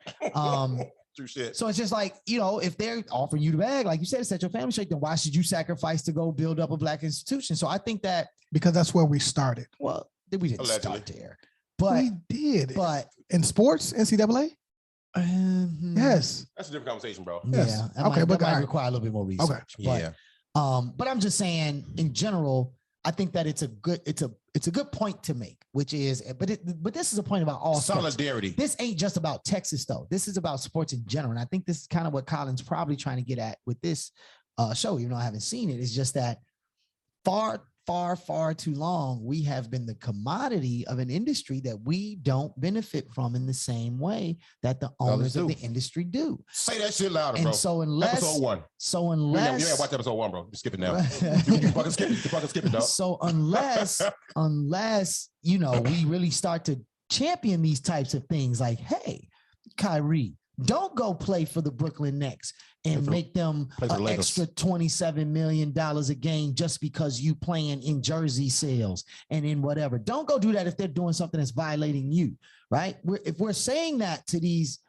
true shit. So it's just like, if they're offering you the bag, like you said, set your family straight, then why should you sacrifice to go build up a Black institution? So I think that because that's where we started. Well, we didn't Allegedly. start there. But we did. But in sports, NCAA? Yes. That's a different conversation, bro. Yes. Yeah. That might require a little bit more research. Okay. But I'm just saying, in general, I think that it's a good point to make, which is, but this is a point about all solidarity. Sports. This ain't just about Texas though. This is about sports in general, and I think this is kind of what Colin's probably trying to get at with this show. Even though I haven't seen it, it's just that far too long we have been the commodity of an industry that we don't benefit from in the same way that the owners of the industry do. Say that shit louder, bro. And so unless episode 1. So unless you ain't watch episode 1, bro. Just skip it now. you fucking skip it, dog. So unless we really start to champion these types of things, like, hey, Kyrie, don't go play for the Brooklyn Nets and make them an extra $27 million a game just because you playing in jersey sales and in whatever. Don't go do that if they're doing something that's violating you, right? If we're saying that to these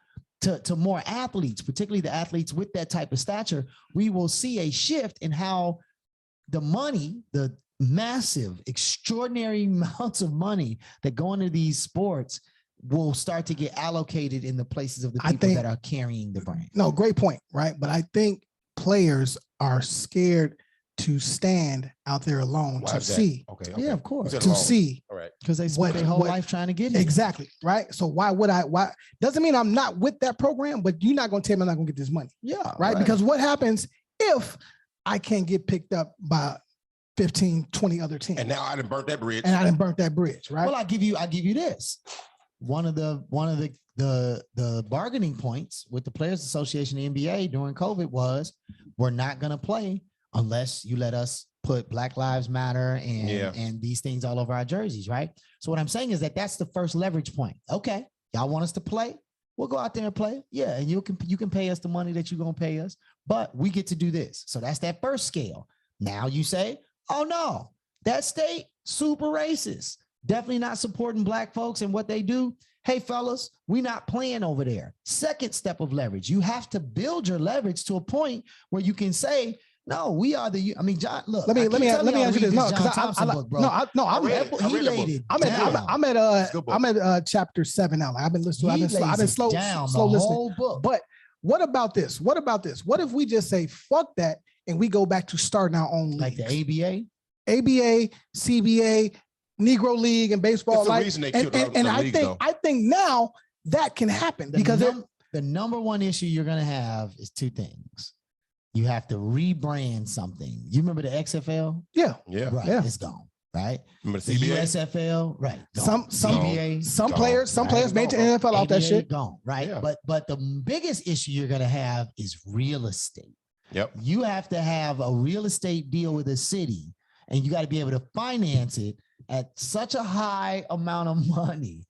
to more athletes, particularly the athletes with that type of stature, we will see a shift in how the money, the massive, extraordinary amounts of money that go into these sports will start to get allocated in the places of the people that are carrying the brand. No, great point, right? But I think players are scared to stand out there alone to see. Okay. Yeah, of course. To see. All right. Because they spent their whole life trying to get it. Exactly. Right. So why doesn't mean I'm not with that program, but you're not going to tell me I'm not going to get this money. Yeah. Right. Because what happens if I can't get picked up by 15, 20 other teams? And now I done burnt that bridge. Right. Well, I give you this. One of the bargaining points with the Players Association, the NBA during COVID was, we're not going to play unless you let us put Black Lives Matter and these things all over our jerseys, right? So what I'm saying is that's the first leverage point. Okay, y'all want us to play? We'll go out there and play. Yeah, and you can pay us the money that you're going to pay us, but we get to do this. So that's that first scale. Now you say, oh no, that state, super racist. Definitely not supporting Black folks and what they do. Hey, fellas, we not playing over there. Second step of leverage. You have to build your leverage to a point where you can say, no, we are the, John, look. Let me answer this. No, because I'm at chapter 7 now. I've been listening. I've been slow listening. But what about this? What if we just say, fuck that, and we go back to starting our own leagues? Like the ABA, CBA, Negro League and baseball. I think now that can happen because the number one issue you're going to have is two things. You have to rebrand something. You remember the XFL? Yeah. Right. Yeah. It's gone. Right. Remember the USFL? Right. Gone. Some players made the NFL off that shit. Gone. Right. Yeah. But the biggest issue you're going to have is real estate. Yep. You have to have a real estate deal with a city, and you got to be able to finance it at such a high amount of money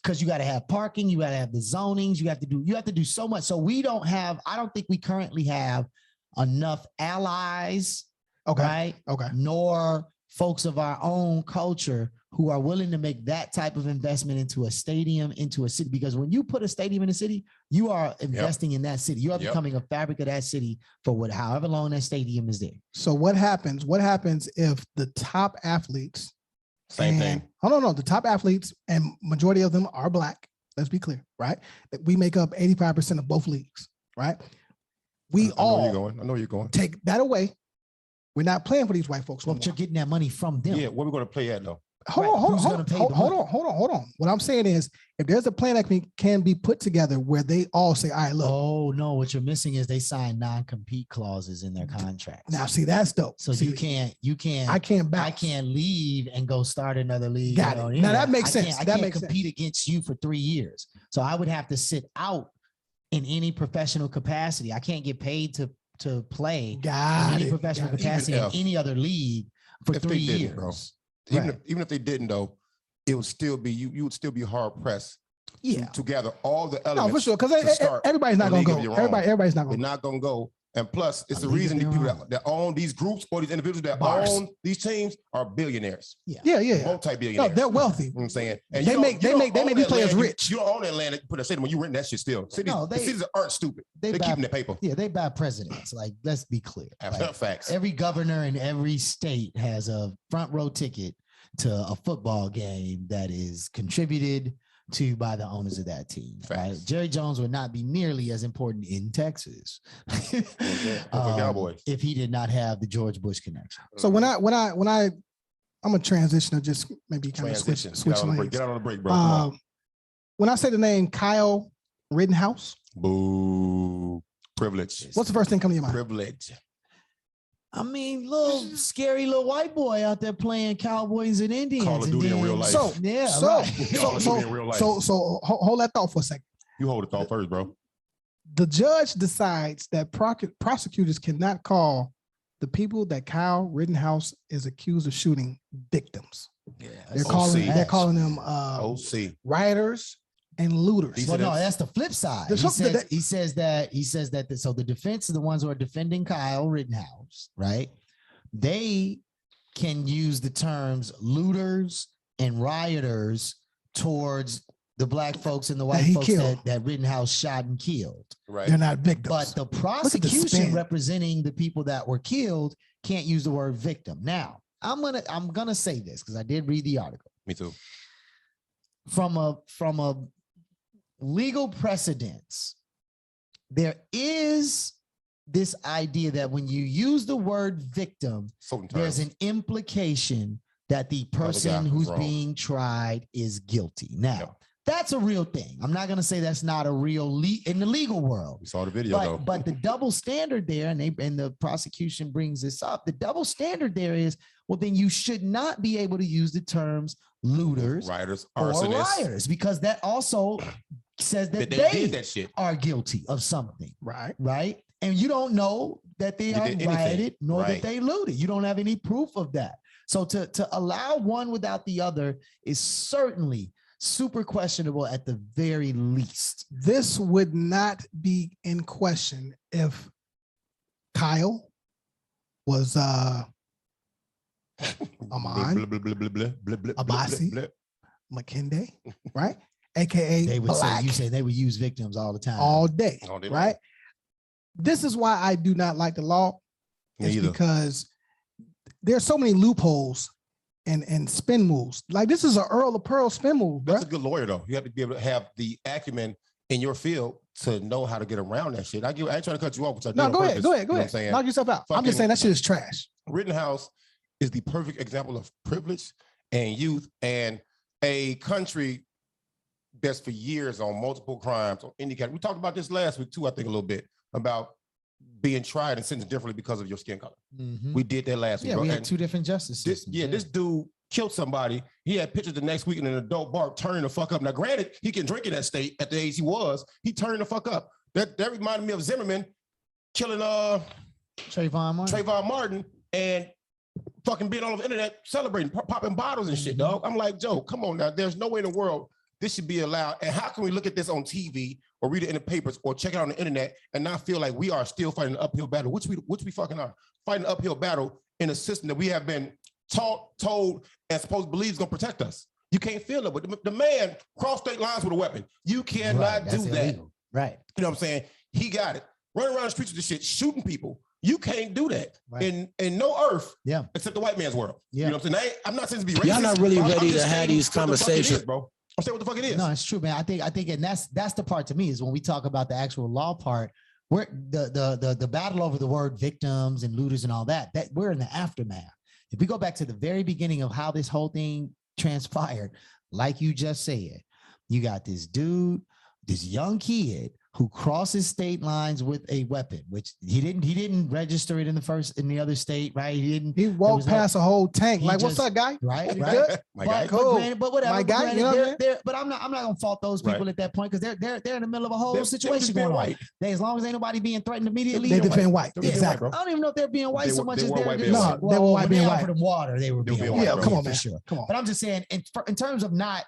because you got to have parking, you got to have the zonings, you have to do so much. So we don't have, I don't think we currently have enough allies, right? Okay. Nor folks of our own culture who are willing to make that type of investment into a stadium, into a city. Because when you put a stadium in a city, you are investing in that city. You are becoming a fabric of that city for however long that stadium is there. So what happens? What happens if the top athletes? Same thing. No. The top athletes, and majority of them are Black. Let's be clear, right? We make up 85% of both leagues, right? I know you're going. Take that away. We're not playing for these white folks. Well, but you're getting that money from them. Yeah, where we going to play at though? Hold on. What I'm saying is, if there's a plan that can be put together where they all say, all right, look. Oh, no, what you're missing is they sign non-compete clauses in their contracts. Now, see, that's dope. So you can't. I can't leave and go start another league. Got it. Now, that makes sense. I can't compete against you for 3 years. So I would have to sit out in any professional capacity. I can't get paid to play in any professional capacity in any other league for 3 years. Bro. Even if they didn't though, it would still be you would still be hard pressed to gather all the elements. No, for sure, because everybody's not going to go. Everybody's not going. They're not going to go. And plus, it's the reason these people that own these groups or these individuals that own these teams are billionaires. Yeah. Multi-billionaires. No, they're wealthy. You know what I'm saying? And they make these players rich. You don't own that land. Put a stadium when you rent that shit still. Cities aren't stupid. They're keeping their paper. Yeah, they buy presidents. Like, let's be clear. Facts. Every governor in every state has a front row ticket to a football game that is contributed to by the owners of that team. Right? Jerry Jones would not be nearly as important in Texas if he did not have the George Bush connection. So when I'm a transition to just maybe kind of switch lanes. Get out on the break, bro. When I say the name Kyle Rittenhouse, boo, privilege. What's the first thing coming to your mind? Privilege. I mean, scary little white boy out there playing Cowboys and Indians. Call of Duty in real life. So hold that thought for a second. You hold the thought first, bro. The judge decides that prosecutors cannot call the people that Kyle Rittenhouse is accused of shooting victims. Yeah, they're calling them rioters and looters. Well, no, that's the flip side. He says that so the defense are the ones who are defending Kyle Rittenhouse, right? They can use the terms looters and rioters towards the Black folks and the white folks that Rittenhouse shot and killed. Right. They're not victims. But the prosecution representing the people that were killed can't use the word victim. Now, I'm gonna say this because I did read the article. Me too. From a legal precedence, there is this idea that when you use the word victim, there's an implication that the person who's being tried is guilty. Now, that's a real thing. I'm not going to say that's not a real in the legal world. We saw the video though. But the double standard there, and the prosecution brings this up, the double standard there is, well, then you should not be able to use the terms looters, rioters, or rioters, because that also says that they did that shit. Are guilty of something. Right. And you don't know that they are rioted nor that they looted. You don't have any proof of that. So to allow one without the other is certainly super questionable at the very least. This would not be in question if Kyle was Amon, Abasi, McKinday, right? AKA they would Black. You say they would use victims all the time. All day, right? This is why I do not like the law. It's because there's so many loopholes and spin moves. Like, this is an Earl of Pearl spin move, bro. That's a good lawyer, though. You have to be able to have the acumen in your field to know how to get around that shit. I ain't trying to cut you off. No, go ahead. You know what I'm saying? Knock yourself out. I'm just saying that shit is trash. Rittenhouse is the perfect example of privilege and youth and a country that's for years on multiple crimes on any category. We talked about this last week too, I think, a little bit about being tried and sentenced differently because of your skin color. Mm-hmm. We did that last week. Yeah, we had two different justice systems. This dude killed somebody. He had pictures the next week in an adult bar turning the fuck up. Now, granted, he can drink in that state at the age he was. He turned the fuck up. That reminded me of Zimmerman killing Trayvon Martin and fucking being all over the internet celebrating, popping bottles and shit, dog. I'm like, Joe, come on now. There's no way in the world this should be allowed. And how can we look at this on TV or read it in the papers or check it out on the internet and not feel like we are still fighting an uphill battle, which we fucking are, fighting an uphill battle in a system that we have been taught, told, and supposed to believe is gonna protect us. You can't feel it, but the man crossed state lines with a weapon. You cannot do that. Illegal. Right. You know what I'm saying? He got it. Running around the streets with this shit, shooting people. You can't do that in no earth, except the white man's world. You know what I'm saying? I'm not saying to be racist. Y'all not really ready to have these conversations, bro. I'm saying what the fuck it is. No, it's true, man. I think, and that's the part to me is when we talk about the actual law part, we're the battle over the word victims and looters and all that we're in the aftermath. If we go back to the very beginning of how this whole thing transpired, like you just said, you got this dude, this young kid who crosses state lines with a weapon, which he didn't register it in the other state, right? He walked past a whole tank. Like, what's up, guy? Right. My guy. But whatever. My guy, you know but I'm not gonna fault those people at that point because they're in the middle of a whole situation going on. As long as ain't nobody being threatened immediately, they defend white. Exactly. I don't even know if they're being white so much as they're just they were white being white. For them water, they were being white. Yeah, come on, for man. Sure. Come on. But I'm just saying, in terms of not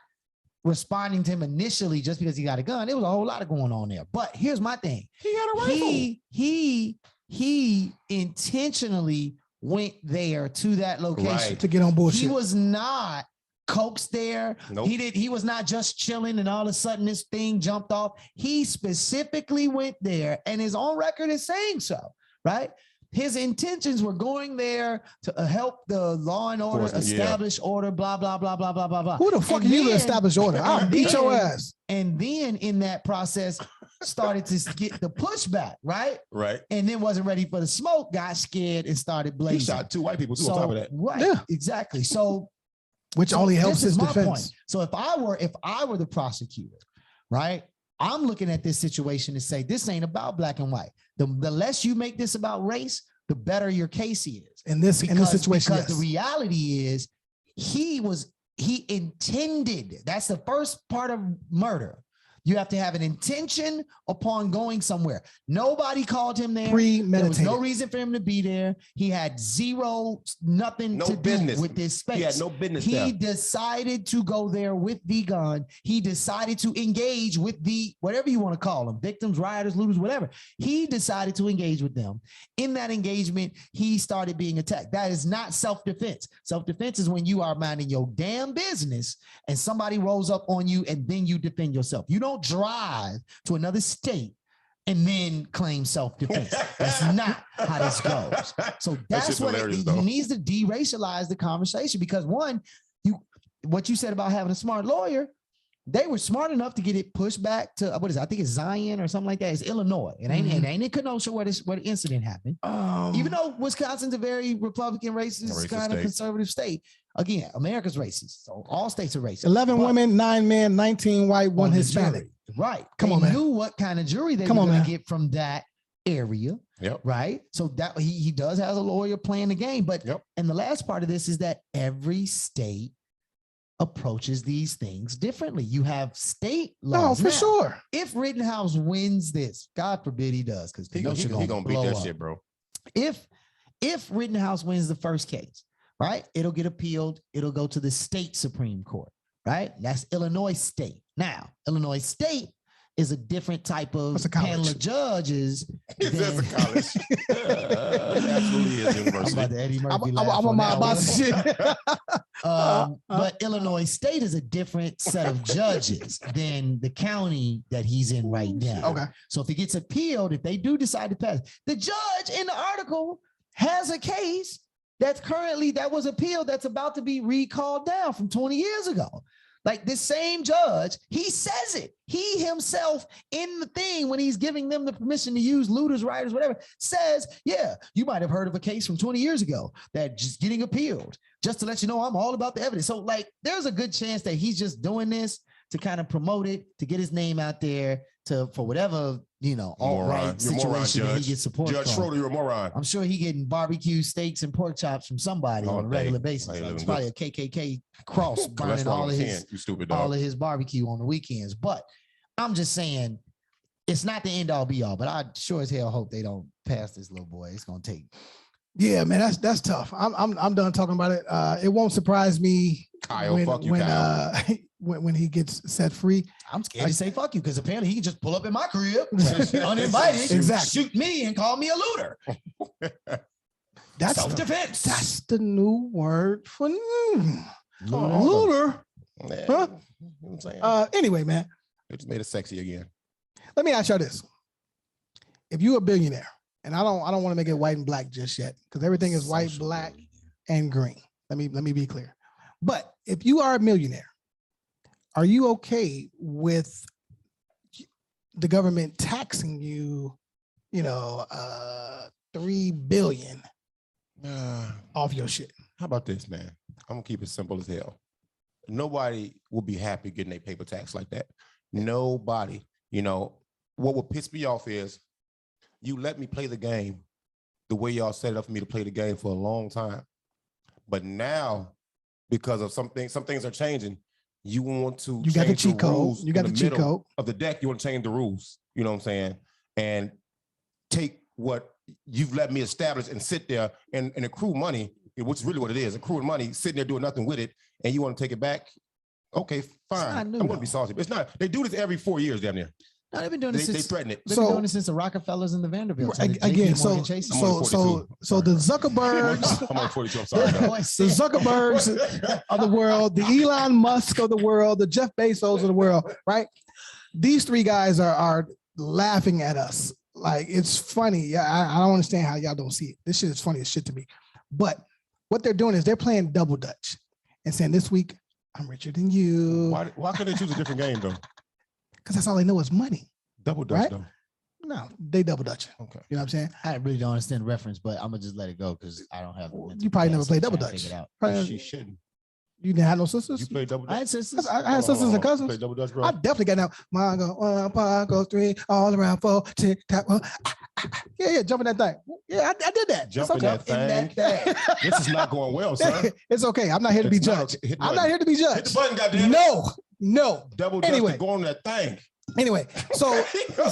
responding to him initially just because he got a gun, there was a whole lot of going on there. But here's my thing. He had a rifle. He intentionally went there to that location to get on bullshit. He was not coaxed there. Nope. He was not just chilling and all of a sudden this thing jumped off. He specifically went there and his own record is saying so, right? His intentions were going there to help the law and order establish order, blah, blah, blah, blah, blah, blah, blah. Who the fuck are you to establish order? I'll beat your ass. And then in that process, started to get the pushback, right? Right. And then wasn't ready for the smoke, got scared and started blazing. He shot 2 white people too on top of that. Right, exactly. So, which only helps his defense. Point. So if I were the prosecutor, right? I'm looking at this situation to say, this ain't about black and white. The less you make this about race, the better your case is. In this situation, because the reality is he intended. That's the first part of murder. You have to have an intention upon going somewhere. Nobody called him there. There was no reason for him to be there. He had nothing to do with this space. He had no business there. He decided to go there with the gun. He decided to engage with the, whatever you want to call them, victims, rioters, looters, whatever. He decided to engage with them. In that engagement, he started being attacked. That is not self-defense. Self-defense is when you are minding your damn business and somebody rolls up on you and then you defend yourself. You don't drive to another state and then claim self-defense. That's not how this goes. So that's what he needs to de-racialize the conversation because one, what you said about having a smart lawyer, they were smart enough to get it pushed back to what is it? I think it's Zion or something like that. It's Illinois. It ain't in Kenosha where the incident happened. Even though Wisconsin's a very Republican, racist kind of conservative state. Again, America's racist. So all states are racist. 11 women, 9 men, 19 white, 1 Hispanic. Right. Come on, man. They knew what kind of jury they were going to get from that area. Yep. Right. So that he does have a lawyer playing the game. But and the last part of this is that every state approaches these things differently. You have state laws. No, for sure. If Rittenhouse wins this, God forbid he does, because he gonna beat that shit, bro. If Rittenhouse wins the first case, right, it'll get appealed. It'll go to the state Supreme Court, right? That's Illinois state. Now, Illinois state is a different type of panel of judges. That's a college. It absolutely is university. I'm about to Eddie Murphy I'm on my boss shit. But Illinois state is a different set of judges than the county that he's in right now. Okay. So if it gets appealed, if they do decide to pass, the judge in the article has a case that was appealed that's about to be recalled down from 20 years ago. Like this same judge, he says it. He himself in the thing when he's giving them the permission to use looters, rioters, whatever, says, yeah, you might have heard of a case from 20 years ago that just getting appealed, just to let you know I'm all about the evidence. So like there's a good chance that he's just doing this to kind of promote it, to get his name out there, for whatever, alt-right situation that he gets support from. Judge Schroeder, you're a moron. I'm sure he getting barbecue steaks and pork chops from somebody on a regular basis. It's probably a KKK cross burning all of his barbecue on the weekends. But I'm just saying, it's not the end all be all. But I sure as hell hope they don't pass this little boy. It's gonna take. Yeah, man, that's tough. I'm done talking about it. It won't surprise me Kyle, fuck you, Kyle. When he gets set free, I'm scared to say fuck you because apparently he can just pull up in my crib, uninvited, exactly. shoot me and call me a looter. That's self-defense. That's the new word for looter. Huh? Anyway, man. It just made it sexy again. Let me ask y'all this. If you're a billionaire, and I don't want to make it white and black just yet, because everything is white, black, and green. Let me be clear. But if you are a millionaire, are you okay with the government taxing you, $3 billion off your shit? How about this, man? I'm gonna keep it simple as hell. Nobody will be happy getting a paper tax like that. Nobody. What would piss me off is you let me play the game the way y'all set it up for me to play the game for a long time. But now, because of some things are changing, you want to got the cheat code. rules You got the cheat code of the deck. You want to change the rules. You know what I'm saying? And take what you've let me establish and sit there and accrue money, which is really what it is, accruing money, sitting there doing nothing with it, and you want to take it back. Okay, fine. I'm going to be saucy. But it's not. They do this every 4 years, damn near. No, they've been doing this. They threaten it. They've been doing this since the Rockefellers and the Vanderbilts. Again, so the Zuckerbergs, I'm on 42. I'm sorry. The Zuckerbergs of the world, the Elon Musk of the world, the Jeff Bezos of the world, right? These three guys are laughing at us. Like, it's funny. Yeah, I don't understand how y'all don't see it. This shit is funny as shit to me. But what they're doing is they're playing double dutch and saying, this week, I'm richer than you. Why couldn't they choose a different game, though? Because that's all they know is money. Double dutch, right? though. No, they double dutch. Okay. You know what I'm saying? I really don't understand the reference, but I'm gonna just let it go because I don't have. You probably never played double dutch. She shouldn't. You didn't have no sisters? You played double dutch? I had sisters. I had sisters and cousins. Played double dutch, bro? I definitely got now. Mine go 1, 5, go 3, all around 4, tick tock. Yeah, jumping that thing. Yeah, I did that. Jumping that thing. This is not going well, sir. It's okay. I'm not here to be judged. I'm not here to be judged. Hit the button, goddamn. No. Double dutch to go on that thing. Anyway, so crazy. So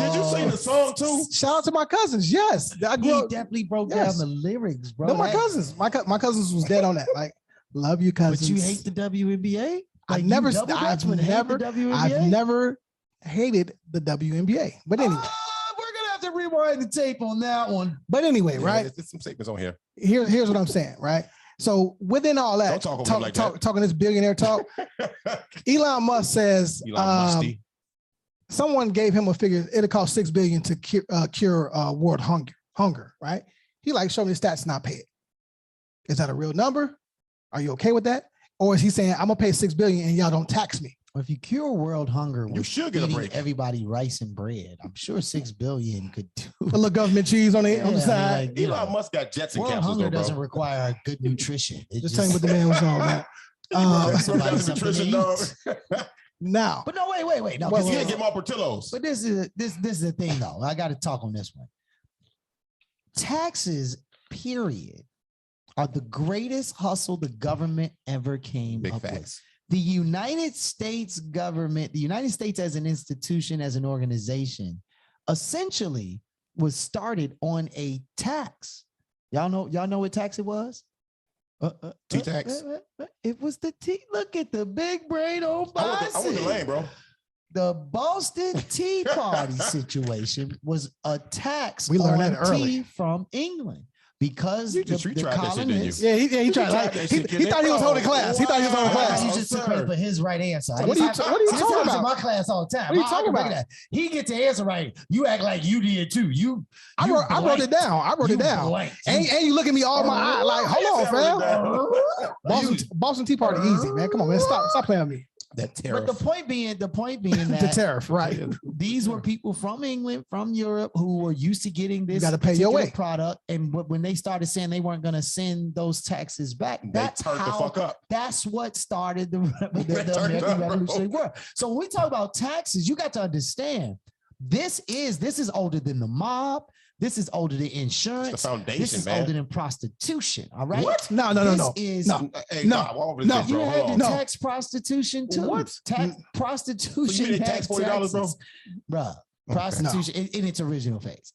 did you sing the song too? Shout out to my cousins. Yes, He definitely broke down the lyrics, bro. No, my cousins. My cousins was dead on that. Like, love you, cousins. But you hate the WNBA? I've never hated the WNBA. But anyway. We're gonna have to rewind the tape on that one. But anyway, right? There's some statements on here. Here's what I'm saying, right? So within all that, talking this billionaire talk, Elon Musk says someone gave him a figure. It'll cost $6 billion to cure world hunger, right? He like, show me the stats and I'll pay it. Is that a real number? Are you okay with that? Or is he saying I'm gonna pay $6 billion and y'all don't tax me? Well, if you cure world hunger, you should get a break. Everybody rice and bread. I'm sure $6 billion could do. A little government cheese on the side. Like, Elon Musk got jets and world capsules. Hunger though, bro. doesn't require good nutrition. Just tell me what the man was on, man. Now, but no, wait. No, you can't get more Portillo's. But this is the thing, though. I got to talk on this one. Taxes, period, are the greatest hustle the government ever came up with. The United States government, the United States as an institution, as an organization, essentially was started on a tax. Y'all know what tax it was? T-tax. It was the T. Look at the big brain on Boston. I want the lane, bro. The Boston Tea Party situation was a tax we learned on that early. tea from England. Because the colonists, he tried. Like, he thought he was holding class. He thought he was holding class. You just took credit for his right answer. What are you talking about? In my class all the time. What are you talking about? That. He gets the answer right. You act like you did too. I wrote it down. And you look at me all my eye like, hold on, fam. Boston Tea Party, easy, man. Come on, man. Stop playing with me. That tariff. But the point being that the tariff, right? These were people from England, from Europe, who were used to getting this product, and when they started saying they weren't going to send those taxes back, that's turned the fuck up. That's what started the American Revolutionary War. So when we talk about taxes, you got to understand this is older than the mob. This is older than insurance. It's the foundation, this is man. older than prostitution. All right. What? No. You had the tax prostitution too. What? Tax prostitution. So you tax $40, bro? Bruh. Prostitution in its original phase.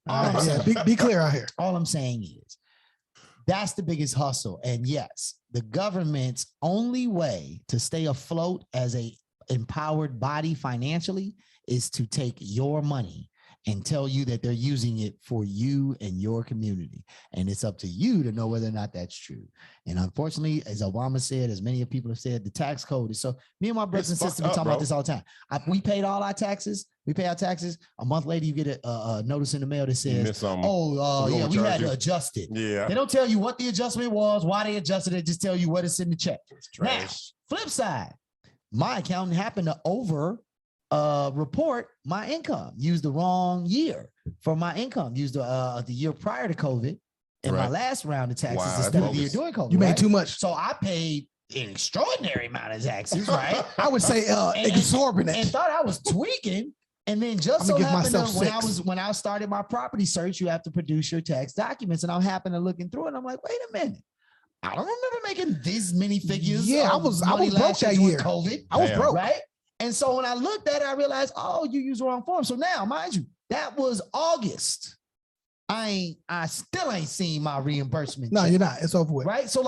Be clear out here. All I'm saying is that's the biggest hustle. And yes, the government's only way to stay afloat as a empowered body financially is to take your money and tell you that they're using it for you and your community. And it's up to you to know whether or not that's true. And unfortunately, as Obama said, as many people have said, the tax code is so. Me and my brothers and sisters been talking about this all the time. We paid all our taxes. We pay our taxes. A month later, you get a notice in the mail that says, we had to adjust it. Yeah. They don't tell you what the adjustment was, why they adjusted it, just tell you what is in the check. Now, flip side, my accountant happened to report my income, used the wrong year for my income, used the year prior to COVID in my last round of taxes instead of the year during COVID. You made too much. So I paid an extraordinary amount of taxes, right? I would say exorbitant. And thought I was tweaking. And then just so happened when I started my property search, you have to produce your tax documents. And I'm happened to looking through it. And I'm like, wait a minute. I don't remember making this many figures. Yeah, I was broke that year. COVID. I was broke. Right. And so when I looked at it, I realized, you used the wrong form. So now, mind you, that was August. I still ain't seen my reimbursement. No, you're not. It's over with. Right. So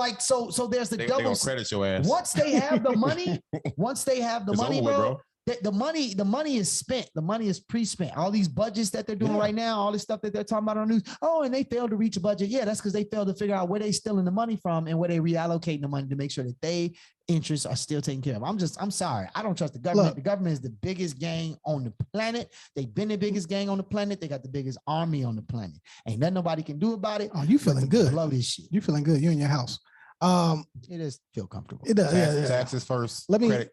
there's the double. They gonna credit your ass. Once they have the money, bro. The money is spent. The money is pre-spent. All these budgets that they're doing right now, all this stuff that they're talking about on the news. Oh, and they failed to reach a budget. Yeah, that's because they failed to figure out where they stealing the money from and where they reallocating the money to make sure that they interests are still taken care of. I'm sorry. I don't trust the government. The government is the biggest gang on the planet. They've been the biggest gang on the planet. They got the biggest army on the planet. Ain't nothing nobody can do about it. Oh, you feeling good. Blow this shit. You feeling good. You in your house. It is feel comfortable. It does. Taxes first.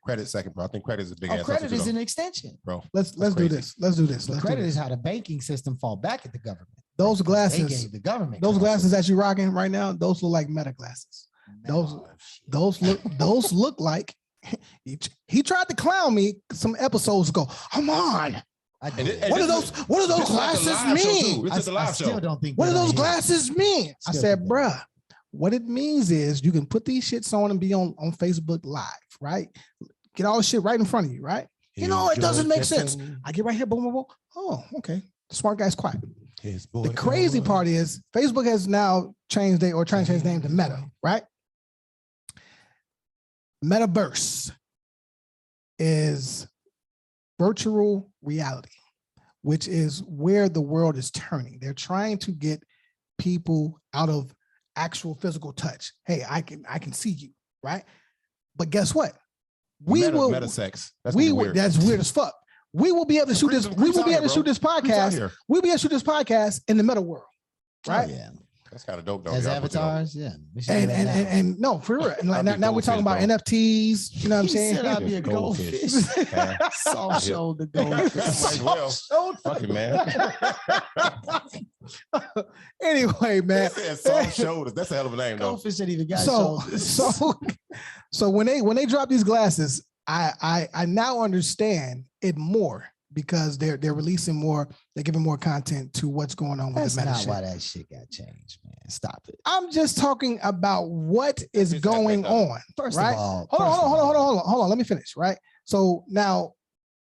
Credit second, bro. I think credit is a big ass. Credit is an extension, bro. Let's do this. Let's do this. Credit is how the banking system fall back at the government. Those glasses, they gave the government. Those glasses that you're rocking right now, those look like Meta glasses. Those look like he tried to clown me some episodes ago. Come on. What do those glasses mean? I still don't think. What do those glasses mean? I said, bruh. What it means is you can put these shits on and be on Facebook Live, right? Get all the shit right in front of you, right? You know, it doesn't make sense. I get right here, boom, boom, boom. Oh, okay. The smart guy's quiet. The crazy part is Facebook has now trying to change its name to Meta, right? Metaverse is virtual reality, which is where the world is turning. They're trying to get people out of actual physical touch. Hey, I can see you, right? But guess what? Meta sex. That's weird. That's weird as fuck. We will be able to shoot this. We will be able to shoot this podcast. We'll be able to shoot this podcast in the meta world, right? Oh, yeah. That's kind of dope, though. As avatars, yeah. And no, for real. Like now we're talking about NFTs. You know what I'm saying? I'll be a goldfish. Soft shoulder goldfish. Well, fuck it, man. Anyway, man. Soft shoulders. That's a hell of a name, though. Goldfish ain't even got shoulders. So when they drop these glasses, I now understand it more. Because they're releasing more, they're giving more content to what's going on with the meta. That's not why that shit got changed, man. Stop it. I'm just talking about what is going on. First right? of all, hold on. Let me finish. Right. So now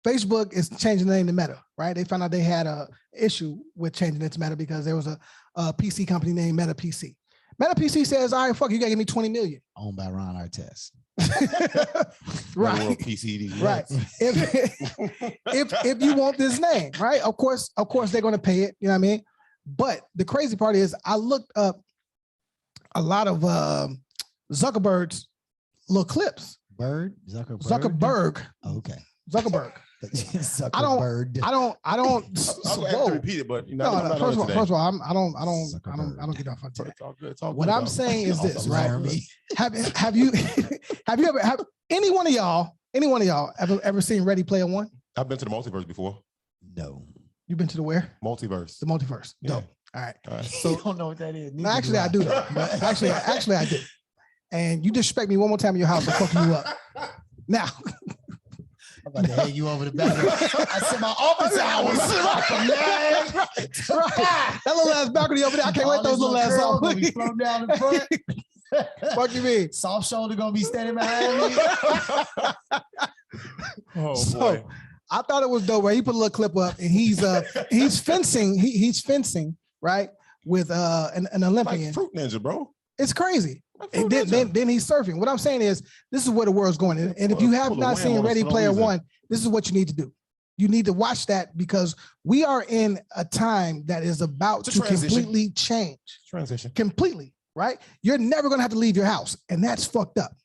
Facebook is changing the name to Meta. Right. They found out they had a issue with changing it to Meta because there was a PC company named Meta PC. Meta PC says, "All right, fuck, you gotta give me 20 million." Owned by Ron Artest. Right. PCD. Right. If you want this name, right? Of course they're gonna pay it. You know what I mean? But the crazy part is I looked up a lot of Zuckerberg's little clips. Zuckerberg. Oh, okay. Zuckerberg. I don't. I'll have to repeat it, but you know, no. First of all, I don't get off on that. It's all good. It's all what good, I'm saying is this, right? Have you any one of y'all ever seen Ready Player One? I've been to the multiverse before. No. You've been to the where? Multiverse. The multiverse. Yeah. Dope. All right. So you don't know what that is. Actually, I do though. Actually, I do. And you disrespect me one more time in your house, I'm fucking you up. Now. I'm about to hang you over the back. I said my office hours. Right. That little ass balcony over there. I can't wait those little ass off. Gonna be thrown down in front. Fuck you mean? Soft shoulder gonna be standing behind me. Oh boy. I thought it was dope. Right? He put a little clip up, and he's fencing. He's fencing, right, with an Olympian. Like Fruit Ninja, bro. It's crazy. And then he's surfing. What I'm saying is, this is where the world's going. And if you have not seen Ready Player One, this is what you need to do. You need to watch that because we are in a time that is about to completely change. Transition. Completely, right? You're never gonna have to leave your house, and that's fucked up.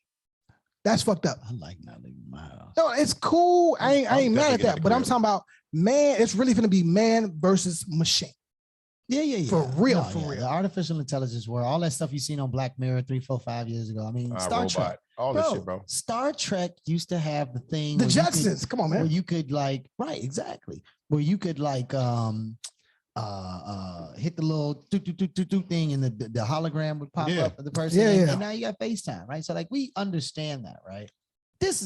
That's fucked up. I like not leaving my house. No, it's cool. I ain't mad at that, but I'm talking about man. It's really gonna be man versus machine. Yeah. For real. The artificial intelligence world, all that stuff you seen on Black Mirror 3, 4, 5 years ago. I mean, Star Trek. All this shit, bro. Star Trek used to have the thing. The Jetsons. Come on, man. Where you could like, right, exactly. Where you could like hit the little thing and the hologram would pop up of the person. And now you got FaceTime, right? So like we understand that, right?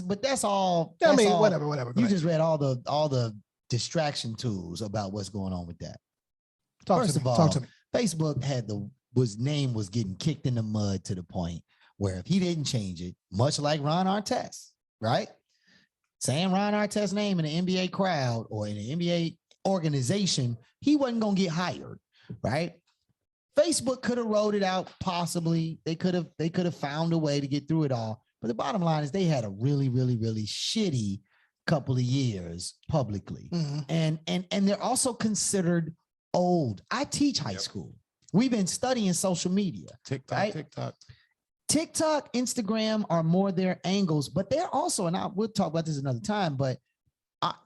But that's all. I mean, whatever. You just read all the distraction tools about what's going on with that. First of all, Facebook had name was getting kicked in the mud to the point where if he didn't change it, much like Ron Artest, right? Saying Ron Artest's name in the NBA crowd or in the NBA organization, he wasn't gonna get hired, right? Facebook could have rolled it out, possibly. They could have found a way to get through it all. But the bottom line is they had a really, really, really shitty couple of years publicly. And they're also considered old. I teach high school. We've been studying social media. TikTok, Instagram are more their angles, but they're also, and we'll talk about this another time, but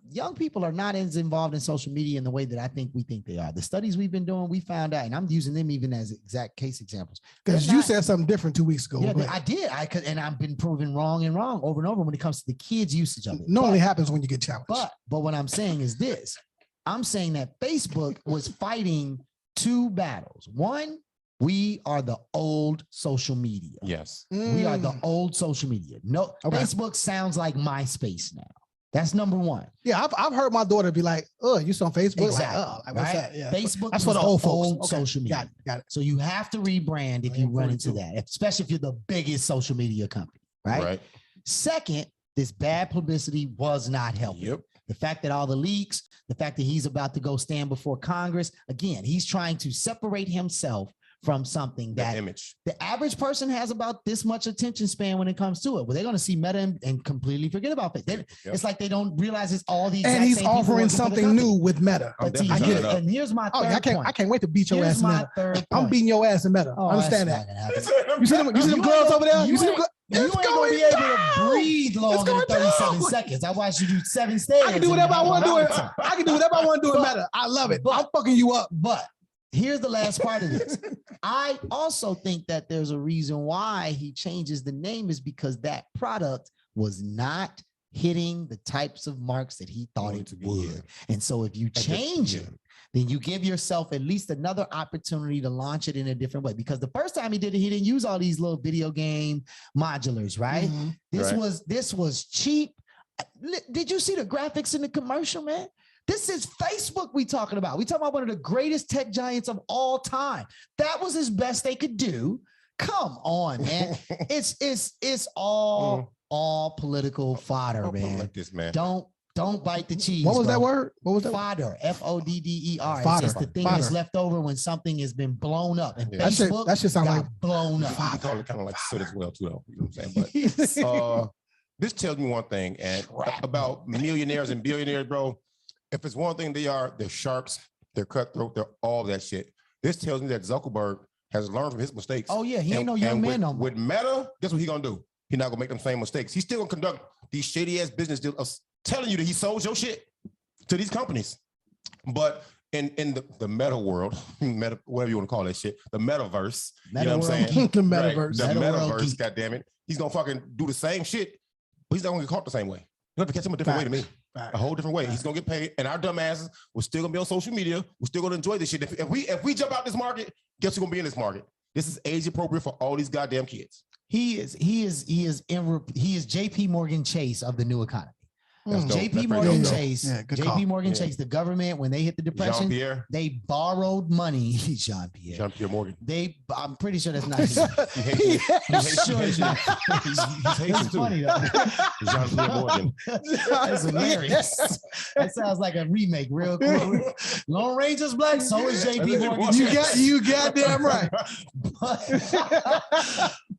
young people are not as involved in social media in the way that we think they are. The studies we've been doing, we found out, and I'm using them even as exact case examples. Because you said something different 2 weeks ago. Yeah, I did. And I've been proven wrong over and over when it comes to the kids' usage of it. Normally happens when you get challenged. But what I'm saying is this. I'm saying that Facebook was fighting two battles. One, we are the old social media. Yes. We are the old social media. No, Facebook sounds like MySpace now. That's number one. Yeah, I've heard my daughter be like, "Oh, you on Facebook?" Exactly. Like, what's that? Yeah. Facebook. That's for the old folks. Social media. Got it. So you have to rebrand if you run into that, especially if you're the biggest social media company, right? Second, this bad publicity was not helping. Yep. The fact that all the leaks, the fact that he's about to go stand before Congress, again, he's trying to separate himself from something that the average person has about this much attention span when it comes to it. Well, they're going to see Meta and completely forget about it. It's like they don't realize it's all these. And he's offering something new with Meta. I get it. And here's my third point. I can't wait to beat your ass in Meta. I'm beating your ass in Meta. Understand that. You see them gloves over there? You see them gloves? You ain't gonna be able to breathe longer than 37 seconds. I watched you do 7 stairs. I can do whatever I want to do. I can do whatever I want to do in Meta. I love it. I'm fucking you up. But here's the last part of this. I also think that there's a reason why he changes the name is because that product was not hitting the types of marks that he thought it would. And so if you change it, then you give yourself at least another opportunity to launch it in a different way. Because the first time he did it, he didn't use all these little video game modulars, right? This was cheap. Did you see the graphics in the commercial, man? This is Facebook we talking about. We talking about one of the greatest tech giants of all time. That was as best they could do. Come on, man. It's all political fodder, man. Like this, man. Don't bite the cheese. What was that word? What was that? Fodder. Fodder. It's the thing that's left over when something has been blown up. And Facebook that should sound like blown up. I call it kind of like soot as well, too, though. You know what I'm saying? But this tells me one thing, and about millionaires and billionaires, bro. If it's one thing they are, they're sharks, they're cutthroat, they're all that shit. This tells me that Zuckerberg has learned from his mistakes. Oh, yeah, he ain't no young man no more. With Meta, guess what he's gonna do? He's not gonna make them same mistakes. He's still gonna conduct these shady ass business deals of telling you that he sold your shit to these companies. But in the meta world, whatever you want to call that shit, the metaverse, you know what I'm saying? The metaverse. Right, the metaverse, goddammit. He's gonna fucking do the same shit, but he's not gonna get caught the same way. You have to catch him a different way to me. A whole different way. He's gonna get paid, and our dumb asses, we're still gonna be on social media. We're still gonna enjoy this shit. If we jump out this market, guess who's gonna be in this market? This is age appropriate for all these goddamn kids. He is JP Morgan Chase of the new economy. That's dope. JP That's Morgan pretty dope. Chase. good call. JP Morgan Chase, the government, when they hit the depression, Jean-Pierre. they borrowed money. Jean-Pierre. Jean-Pierre Morgan. I'm pretty sure that's not him. He hates I'm sure it's not. He's Haitian That's too. funny though. Jean-Pierre Morgan. That's hilarious. That sounds like a remake, real cool. Lone Ranger's black, so is JP Morgan. You got damn right.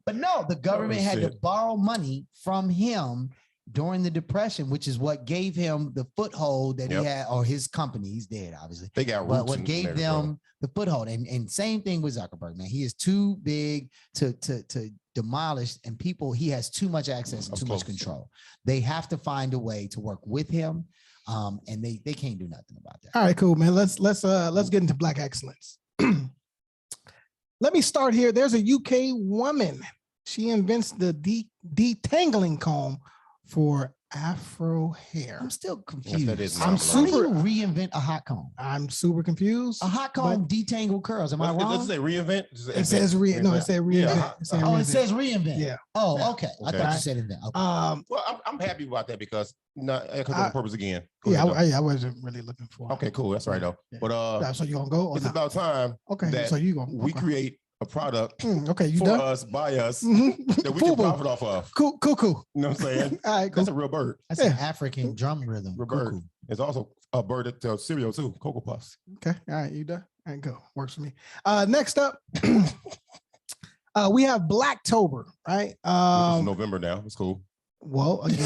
But no, the government had to shit. borrow money from him during the Depression, which is what gave him the foothold that he had, or his company. He's dead, obviously. They got But roots what in gave America, them the foothold, and same thing with Zuckerberg, man. He is too big to demolish, and he has too much access and too much control. They have to find a way to work with him, and they can't do nothing about that. All right, cool, man. Let's get into Black excellence. Let me start here. There's a UK woman. She invents the detangling comb for Afro hair. I'm still confused. that is I'm not How do super- you reinvent a hot comb? I'm super confused. A hot comb detangle curls. Am I Does wrong? it say reinvent? It says reinvent. It said reinvent. Yeah. It said Oh, reinvent. it says reinvent. Yeah. Oh, okay. I Okay. thought you said invent. Okay. Well, I'm happy about that because on purpose again. Go Yeah, ahead, I wasn't really looking for. though. Okay, cool. That's right though. Yeah. But So you gonna go? Or it's not? about time Okay, that so you go. we Okay. create a product Okay, you for done? us, by us, Mhm. that we Cool, can profit off of. Cool. You know what I'm saying? All right, cool. That's a real bird. That's an African drum rhythm. Real bird. Cuckoo. It's also a bird that tells cereal too, Cocoa Puffs. Okay, all right, you done? All right, go. Works for me. Next up, we have Blacktober, right? It's November now. It's cool. Well, again,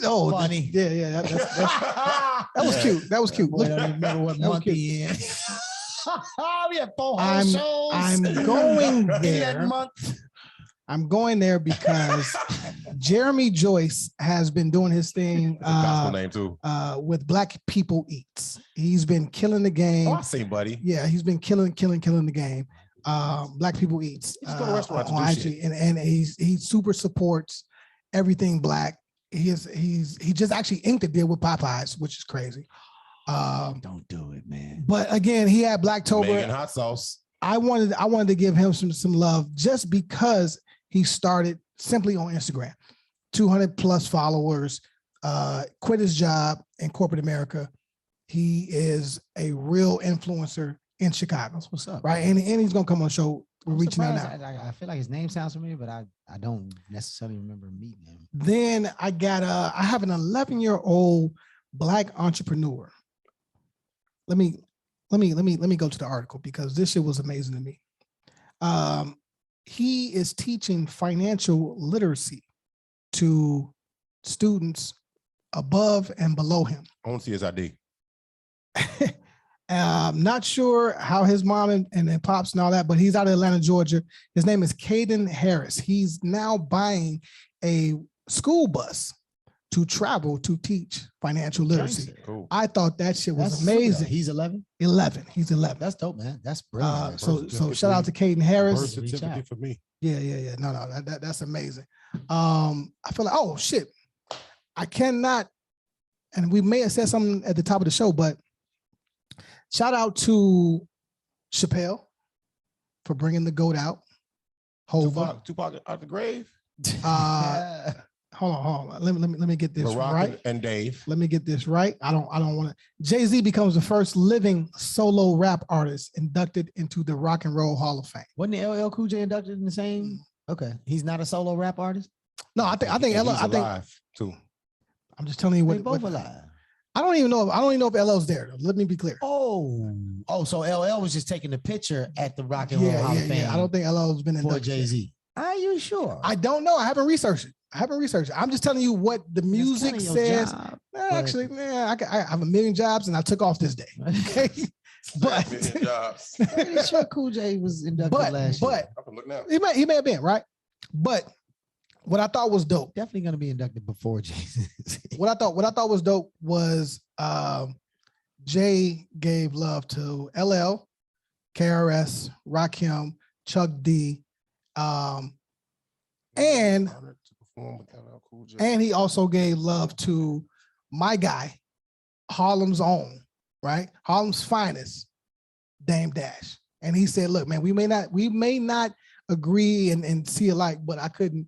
oh, Funny. Yeah, that was cute. That was cute. Boy, I don't remember what That was month cute. he in. We had 4 whole I'm shows. going that there. month. I'm going there because Jeremy Joyce has been doing his thing Gospel name too. with Black People Eats. He's been killing the game. Oh, I see, buddy. Yeah, he's been killing the game. Black People Eats. Just go to restaurants and on do IG, shit. and he super supports everything Black. He just actually inked a deal with Popeyes, which is crazy. Don't do it, man. But again, he had Megan Blacktober. hot sauce. I wanted to give him some love just because he started simply on Instagram, 200 plus followers, quit his job in corporate America. He is a real influencer in Chicago. That's what's up. Right. And he's gonna come on the show. We're I'm reaching out surprised. now. I feel like his name sounds familiar, but I don't necessarily remember meeting him. Then I have an 11-year-old Black entrepreneur. Let me go to the article because this shit was amazing to me. He is teaching financial literacy to students above and below him. I want to see his ID. Not sure how his mom and pops and all that, but he's out of Atlanta, Georgia. His name is Caden Harris. He's now buying a school bus to travel to teach financial literacy. Cool. I thought that shit was That's amazing. He's 11. 11. He's 11. That's dope, man. That's brilliant. So shout out to Caden Birth Harris. certificate for me. Yeah. No, that's amazing. I feel like, oh shit, I cannot, and we may have said something at the top of the show, but shout out to Chappelle for bringing the GOAT out. Tupac out the grave. Hold on. Let me get this Barack right. and Dave. Let me get this right. I don't want to. JAYZ becomes the first living solo rap artist inducted into the Rock and Roll Hall of Fame. Wasn't the LL Cool J inducted in the same? Okay, he's not a solo rap artist. No, I think And LL. he's I think alive too. I'm just telling you They what. both what alive. I don't even know if LL's there. Let me be clear. Oh, so LL was just taking the picture at the Rock and Roll Hall of Fame. I don't think LL's been for inducted yet. JAYZ. Are you sure? I don't know. I haven't researched it. I'm just telling you what the music It's kinda your says. job, Actually, man, I have a million jobs and I took off this day. Okay, but Pretty sure Cool J was inducted last year. I can look now. he may have been right. But what I thought was dope. Definitely gonna be inducted before JAYZ. What I thought was dope was Jay gave love to LL, KRS, Rakim, Chuck D, and he also gave love to my guy, Harlem's own, right? Harlem's finest, Dame Dash. And he said, look, man, we may not agree and see alike, but I couldn't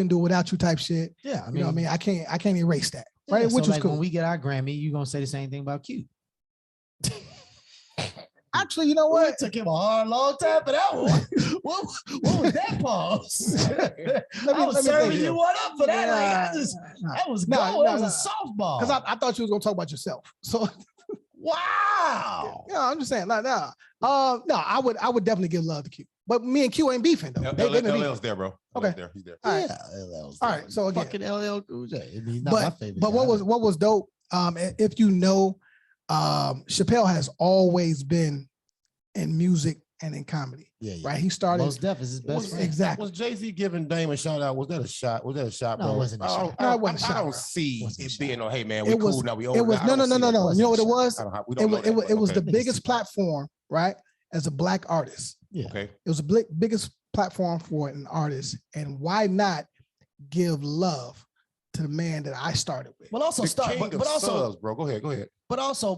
do it without you type shit. Yeah, I You know what I mean? I can't erase that. right? So Which was like cool. when we get our Grammy, you gonna say the same thing about Q. Actually, you know Well, what? it took him a hard, long time for that one. what was that pause? I was serving you one up for that. That was gold. That was a softball. Because I thought you was gonna talk about yourself. So wow. Yeah, I'm just saying. No, I would definitely give love to Q. But me and Q ain't beefing though. LL's there, bro. Okay. There. He's there. All right. Yeah, LL's All right. So again, fucking LL Cool J. I mean, not my favorite. But what was dope? If you know, Chappelle has always been in music and in comedy. Yeah. Right. He started. Most Def is his best friend. Exactly. Was Jay-Z giving Dame a shout out? Was that a shot? No, bro? it wasn't a shot. No, it wasn't a shot, I bro. don't see Wasn't a it shot. being hey man, we It was- cool now. We It over. was no. You know what it was? It was the okay. biggest platform, right? As a black artist. Yeah. Okay. It was the biggest platform for an artist. And why not give love to the man that I started with? But also But also, subs, bro. Go ahead. But also,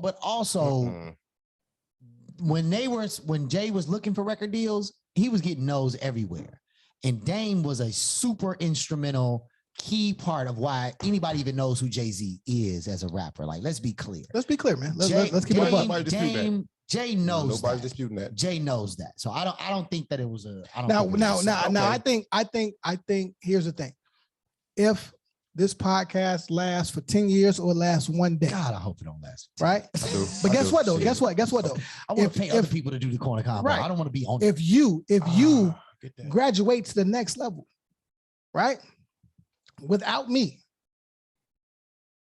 when Jay was looking for record deals, he was getting no's everywhere. And Dame was a super instrumental key part of why anybody even knows who Jay-Z is as a rapper. Like, let's be clear. Let's be clear, man. Let's keep it up. Jay knows Nobody's that. disputing that. Jay knows that. So I don't think that it was a. Now, I think here's the thing. If this podcast lasts for 10 years or lasts one day. God, I hope it don't last. Right? But guess what though? Guess what though? I want to pay other people to do the corner combo. Right. I don't want to be on. If you graduate to the next level, right? Without me,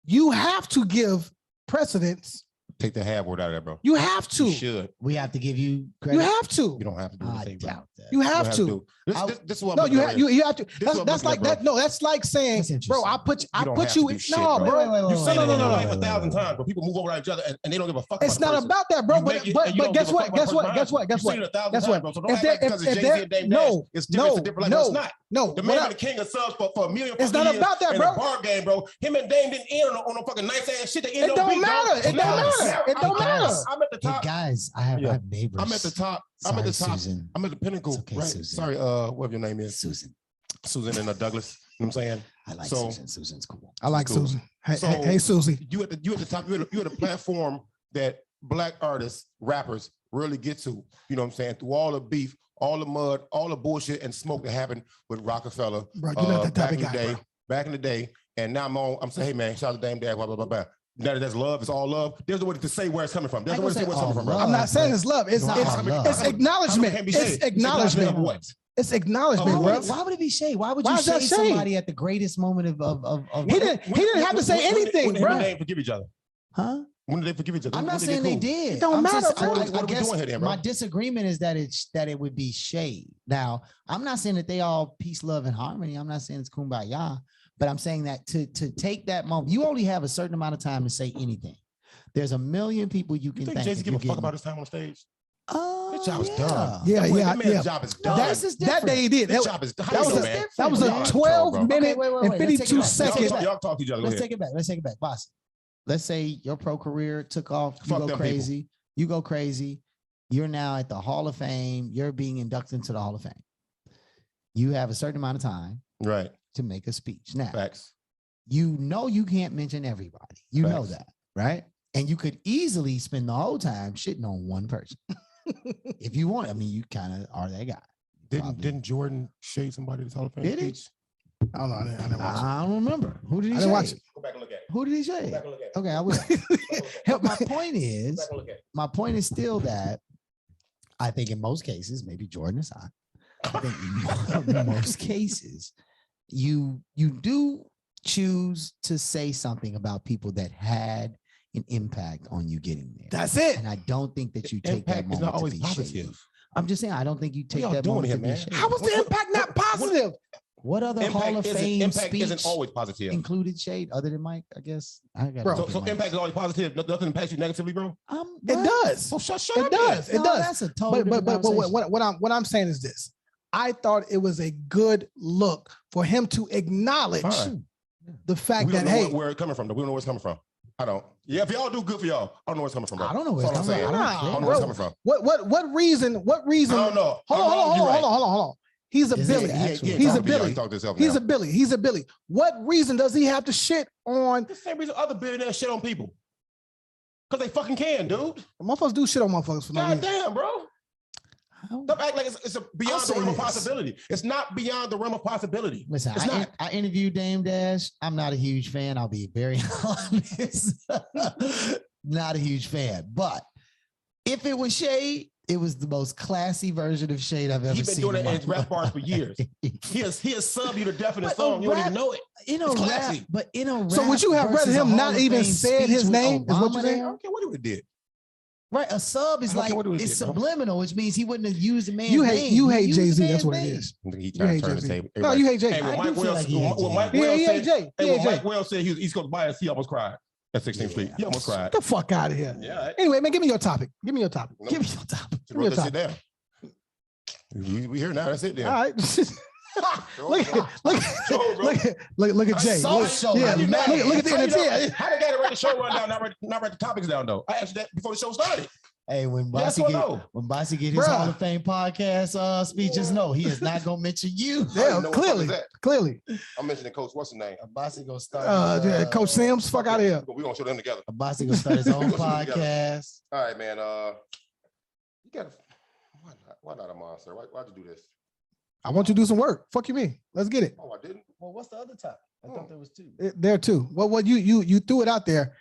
you have to give precedence. Take the half word out of that, bro. You have to. You should. We have to give you credit. You have to. You don't have to do I anything, doubt that. You have to. This is what No, I'm you have to. That's like that. No, that's like saying, bro, I put you in. No, bro. You say that in your life 1,000 times, but people move over each other and they don't give a fuck. It's not about that, bro. But guess what? No. The man the king of subs for $1 million. It's not about that, bro. Bar game, bro. Him and Dame didn't end on no fucking nice ass shit. It don't matter. It don't matter. I'm at the top. Guys, I have neighbors. I'm at the top. I'm at the top. Susan. I'm at the pinnacle. Okay, right? Susan. Sorry, whatever your name is. Susan and Douglas. You know what I'm saying? I like Susan. Susan's cool. I like Cool. Susan. Hey, Susie. You at the top. You're at a platform that black artists, rappers really get to. You know what I'm saying? Through all the beef, all the mud, all the bullshit and smoke that happened with Rockefeller. Bro, you're not that type of guy, bro. Back in the day. And now I'm saying, hey man, shout out to Dame Dad, blah, blah, blah, blah. Now that that's love, it's all love. There's a way to say where it's coming from. There's a way to say where it's coming from, bro. I'm not saying it's love. It's acknowledgement. It's acknowledgement. It's acknowledgement, bro. Why would it be shade? Why would you shade somebody at the greatest moment of He didn't have to say anything, bro. When did they forgive each other? Huh? When did they forgive each other? I'm not saying they did. It don't matter. What are we doing here, then, bro? My disagreement is that it would be shade. Now, I'm not saying that they all peace, love, and harmony. I'm not saying it's kumbaya, but I'm saying that to take that moment, you only have a certain amount of time to say anything. There's a million people you can thank. Jay-Z give a fuck about his time on stage? His job is done. Yeah. His job is done. That day he did. His job is done. That was a 12-minute and 52-second. Y'all talk to each other. Let's take it back. Boss. Let's say your pro career took off. You go crazy. You go crazy. You're now at the Hall of Fame. You're being inducted into the Hall of Fame. You have a certain amount of time, right, to make a speech. Now, facts. You know you can't mention everybody. You know that, right? And you could easily spend the whole time shitting on one person if you want. I mean, you kind of are that guy. Didn't Jordan shade somebody at the Hall of Fame? Did he? I don't know. I didn't watch it. I don't remember. Who did he I shade? didn't watch it. Go back and look at it. Who did he shade? Go back and look at it. Okay, I will. My point is still that I think in most cases, maybe Jordan is hot. I think in most cases, you do choose to say something about people that had an impact on you getting there. That's it. And I don't think that you take that moment to be shady. I'm just saying, I don't think you take that moment to be shady. How was the impact not positive? What other Hall of Fame speech isn't always positive. Included shade other than Mike? I guess. So impact is always positive. Nothing impacts you negatively, bro. It does. So shut it up. Does. It does. That's a total but what I'm saying is this. I thought it was a good look for him to acknowledge the fact that hey, where it's coming from. We don't know where it's coming from. I don't. Yeah, if y'all do good for y'all, I don't know where it's coming from, bro. I don't know where it's coming from. I don't know where it's coming from. What reason? I don't know. Hold on. He's a Billy. He's a Billy. He's a Billy. He's a Billy. What reason does he have to shit on? The same reason other billionaires shit on people. Because they fucking can, dude. Motherfuckers do shit on motherfuckers for no reason. Goddamn, bro. Stop acting like it's beyond the realm of possibility. It's not beyond the realm of possibility. Listen, I interviewed Dame Dash. I'm not a huge fan. I'll be very honest. Not a huge fan. But if it was shade, it was the most classy version of shade I've ever seen. He's been doing it in rap bars for years. He'll sub you to death in his song. You don't even know it. In a rap, but in a rap. So would you have rather him not even said his name? Is what you saying? I don't care what he would have did. Right, a sub is like it's subliminal, which means he wouldn't have used the man's name. You hate Jay-Z. That's what it is. He trying to turn the table. No, you hate Jay. Hey, when Mike Wells said he was East Coast bias, he almost cried at 16th Street. He almost cried. Get the fuck out of here. Yeah. Anyway, man, give me your topic. Give me your topic. We here now. That's it. Then. All right. Look at Jay. Look at the entertainment. How they got to write the show rundown, not write the topics down though? I asked you that before the show started. Hey, when Bossy get his Hall of Fame podcast speech, just know he is not gonna mention you. Yeah, clearly. I'm mentioning Coach. What's his name? Bossy gonna start. Coach Sims. Fuck out of here. We're gonna show them together. Bossy gonna start his own podcast. All right, man. You gotta. Why not a monster? Why'd you do this? I want you to do some work. Fuck you mean. Let's get it. Oh, I didn't. Well, what's the other topic? I thought there was two. There are two. Well, you threw it out there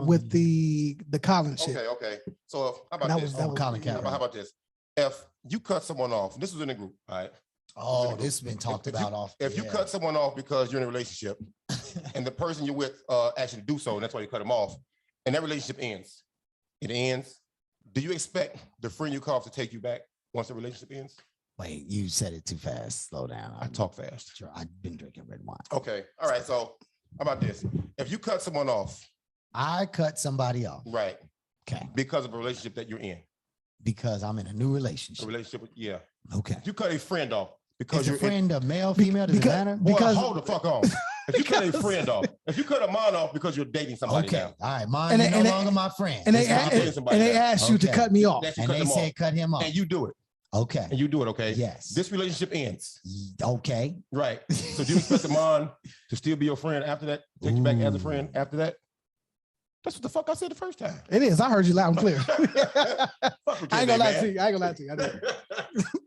with the Colin shit. Okay. So how about this? That was Colin Kaepernick. How about this? If you cut someone off, this was in the group, all right? Oh, this has been talked about often. If you cut someone off because you're in a relationship and the person you're with actually do so, and that's why you cut them off, and that relationship ends. It ends. Do you expect the friend you cut off to take you back once the relationship ends? Wait, you said it too fast. Slow down. I talk fast. Sure, I've been drinking red wine. Okay. All right. So how about this? If you cut someone off. I cut somebody off. Right. Okay. Because of a relationship that you're in. Because I'm in a new relationship. A relationship, yeah. Okay. If you cut a friend off because you're a friend of male, female, does it matter? Because hold the fuck on. If you cut a friend off, if you cut a mom off because you're dating somebody now. All right, mine is no longer my friend. And they asked you to cut me off. And they said cut him off. And you do it. Okay. And you do it, okay? Yes. This relationship ends. Okay. Right. So do you expect the mom to still be your friend after that? Take you back as a friend after that? That's what the fuck I said the first time. It is. I heard you loud and clear. I ain't gonna lie to you.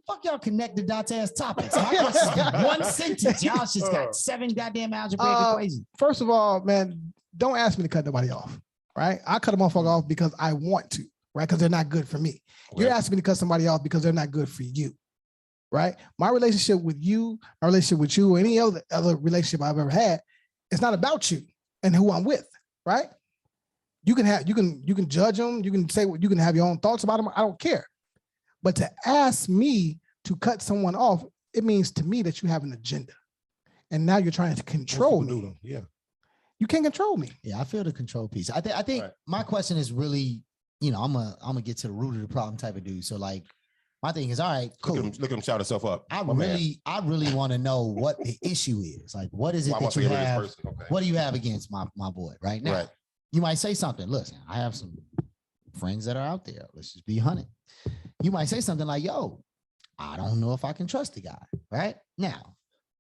Fuck y'all connect the dots ass topics. One sentence. Y'all just got 7 goddamn algebraic equations. First of all, man, don't ask me to cut nobody off. Right? I cut a motherfucker off because I want to, right? Because they're not good for me. Right. You're asking me to cut somebody off because they're not good for you. Right? My relationship with you, or any other relationship I've ever had, it's not about you and who I'm with, right? You can judge them, you can say what you can have your own thoughts about them. I don't care. But to ask me to cut someone off, it means to me that you have an agenda. And now you're trying to control me. Yeah. You can't control me. Yeah, I feel the control piece. I think right. My question is really, I'm gonna get to the root of the problem type of dude. So like my thing is, all right, cool. Look at him shout himself up. I really want to know what the issue is. Like, what is it that you have? Okay. What do you have against my boy right now? Right. You might say something. Listen, I have some friends that are out there. Let's just be hunting. You might say something like, yo, I don't know if I can trust the guy, right? Now,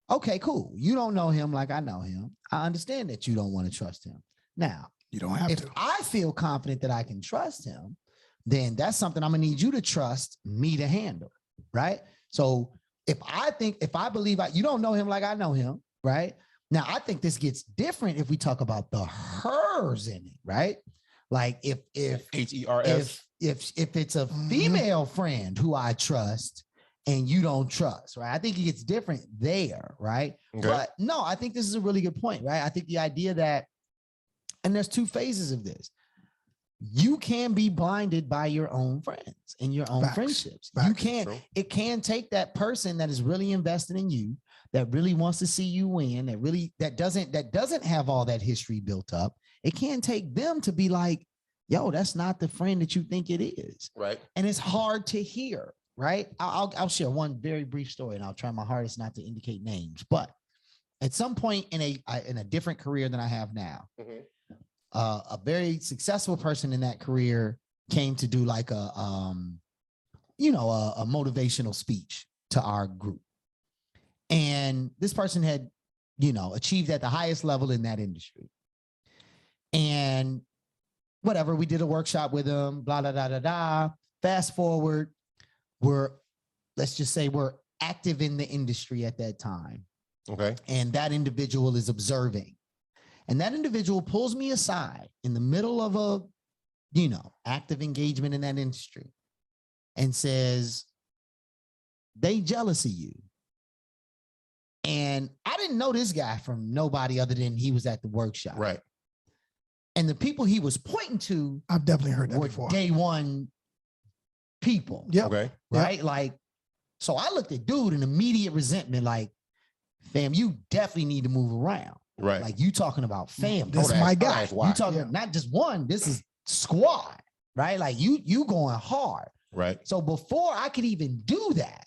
okay, cool. You don't know him like I know him. I understand that you don't want to trust him. Now, you don't have to. If I feel confident that I can trust him, then that's something I'm gonna need you to trust me to handle, right? So if I believe you don't know him like I know him, right? Now, I think this gets different if we talk about the hers in it, right? Like if HERS. If it's a female friend who I trust and you don't trust, right? I think it gets different there, right? Okay. But no, I think this is a really good point, right? I think the idea that, and there's 2 phases of this. You can be blinded by your own friends and your own friendships. You can't, it can take that person that is really invested in you, that really wants to see you win, that doesn't have all that history built up. It can take them to be like, yo, that's not the friend that you think it is. Right. And it's hard to hear, right? I'll share one very brief story and I'll try my hardest not to indicate names. But at some point in a different career than I have now, a very successful person in that career came to do like a motivational speech to our group, And this person had, you know, achieved at the highest level in that industry. And whatever, we did a workshop with him, blah, blah, blah, blah, blah. Fast forward, let's just say we're active in the industry at that time. Okay. And that individual is observing. And that individual pulls me aside in the middle of a, you know, active engagement in that industry and says, they jealous of you. And I didn't know this guy from nobody other than he was at the workshop. Right. And the people he was pointing to, I've definitely heard that before. Day one people. Yeah. Okay. Right. Yep. Like, so I looked at dude in immediate resentment, like, fam, you definitely need to move around. Right. Like, you talking about family. This my guy. You talking not just one, this is squad, right? Like you going hard. Right. So before I could even do that,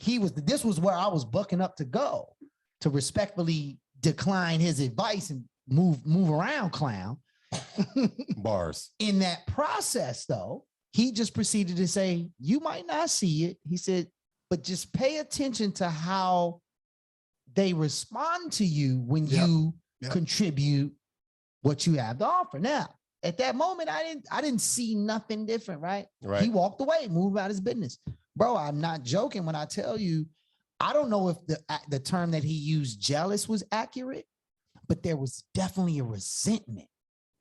this was where I was bucking up to go to respectfully decline his advice and move around, clown. Bars. In that process, though, he just proceeded to say, you might not see it. He said, but just pay attention to how they respond to you when you contribute what you have to offer. Now, at that moment, I didn't see nothing different, right? Right. He walked away, moved about his business. Bro, I'm not joking when I tell you, I don't know if the term that he used, jealous, was accurate, but there was definitely a resentment.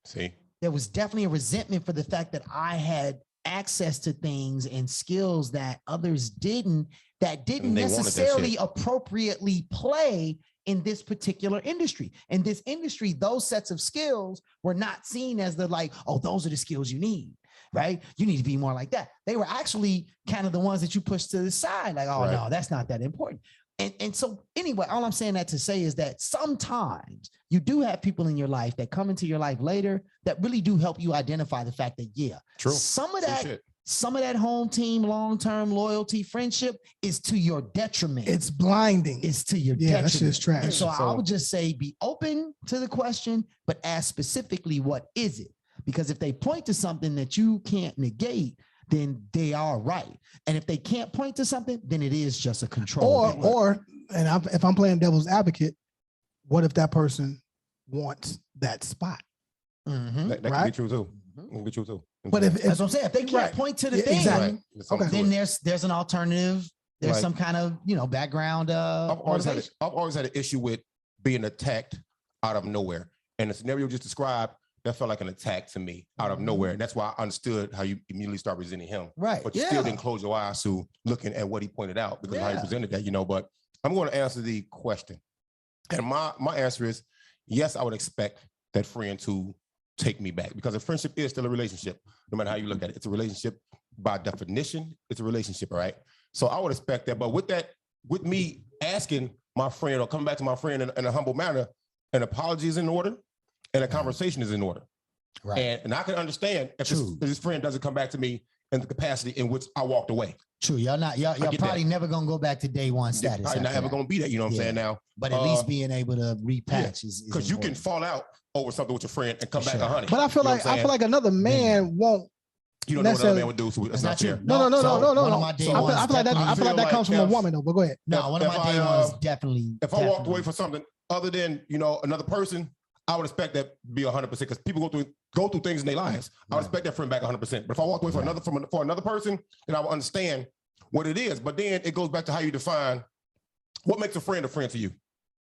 See? There was definitely a resentment for the fact that I had access to things and skills that others didn't, that didn't necessarily appropriately play in this particular industry. In this industry, those sets of skills were not seen as the like, oh, those are the skills you need, right? You need to be more like that. They were actually kind of the ones that you push to the side, like, oh, no, that's not that important. And so anyway, all I'm saying that to say is that sometimes you do have people in your life that come into your life later that really do help you identify the fact that, true. Some of that home team, long-term loyalty, friendship is to your detriment. It's blinding. It's to your detriment. That shit's trash. And so I would just say, be open to the question, but ask specifically, what is it? Because if they point to something that you can't negate, then they are right. And if they can't point to something, then it is just a control. If I'm playing devil's advocate, what if that person wants that spot? Mm-hmm. That can be true too. Can be true too. But if that's what I'm saying, if they can't point to the thing, then there's an alternative. There's some kind of background. I've always had an issue with being attacked out of nowhere, and the scenario you just described, that felt like an attack to me out of nowhere. And that's why I understood how you immediately start resenting him. Right. But you still didn't close your eyes to looking at what he pointed out because of how he presented that, But I'm going to answer the question. And my answer is, yes, I would expect that friend to take me back because a friendship is still a relationship, no matter how you look at it. It's a relationship by definition. It's a relationship, right? So I would expect that. But with me asking my friend or coming back to my friend in a humble manner, an apology is in order. And a conversation is in order. Right. And I can understand if this friend doesn't come back to me in the capacity in which I walked away. True. Y'all probably never going to go back to day one status. Probably not ever going to be that, you know what I'm saying now. But at least being able to repatch is because you can fall out over something with your friend and come back 100. But I feel like another man won't. You don't know what another man would do, so that's not fair. No. I feel like that comes from a woman though, but go ahead. No, one of my day ones definitely. If I walked away for something other than, another person, I would expect that to be 100% because people go through things in their lives. I would expect that friend back 100%. But if I walk away for another person, then I will understand what it is. But then it goes back to how you define what makes a friend to you.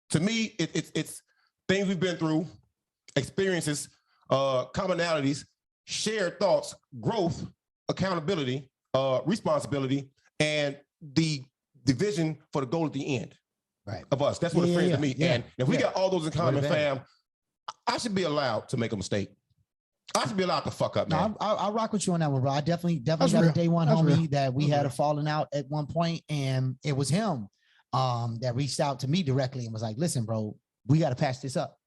To me, it's things we've been through, experiences, commonalities, shared thoughts, growth, accountability, responsibility, and the vision for the goal at the end of us. That's what a friend to me. And if we got all those in common, fam, I should be allowed to make a mistake. I should be allowed to fuck up, man. No, I rock with you on that one, bro. I definitely got a day one homie that we had a falling out at one point, and it was him that reached out to me directly and was like, listen, bro, we got to patch this up.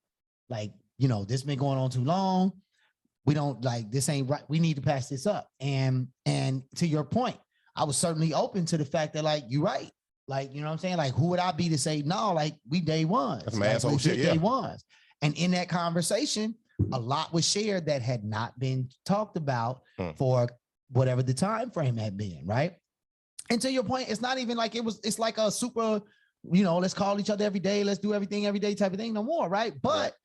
Like, this been going on too long. We don't this ain't right. We need to patch this up. And to your point, I was certainly open to the fact that you're right. You know what I'm saying? Who would I be to say, no, we day ones. That's my asshole shit, day ones. And in that conversation, a lot was shared that had not been talked about for whatever the time frame had been, right? And to your point, it's not even it's like a super let's call each other every day. Let's do everything every day type of thing no more, right? But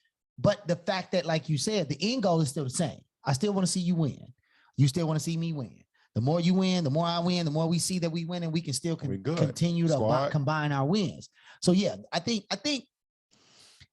the fact that, like you said, the end goal is still the same. I still want to see you win. You still want to see me win. The more you win, the more I win, the more we see that we win, and we can still continue to combine our wins. So yeah, I think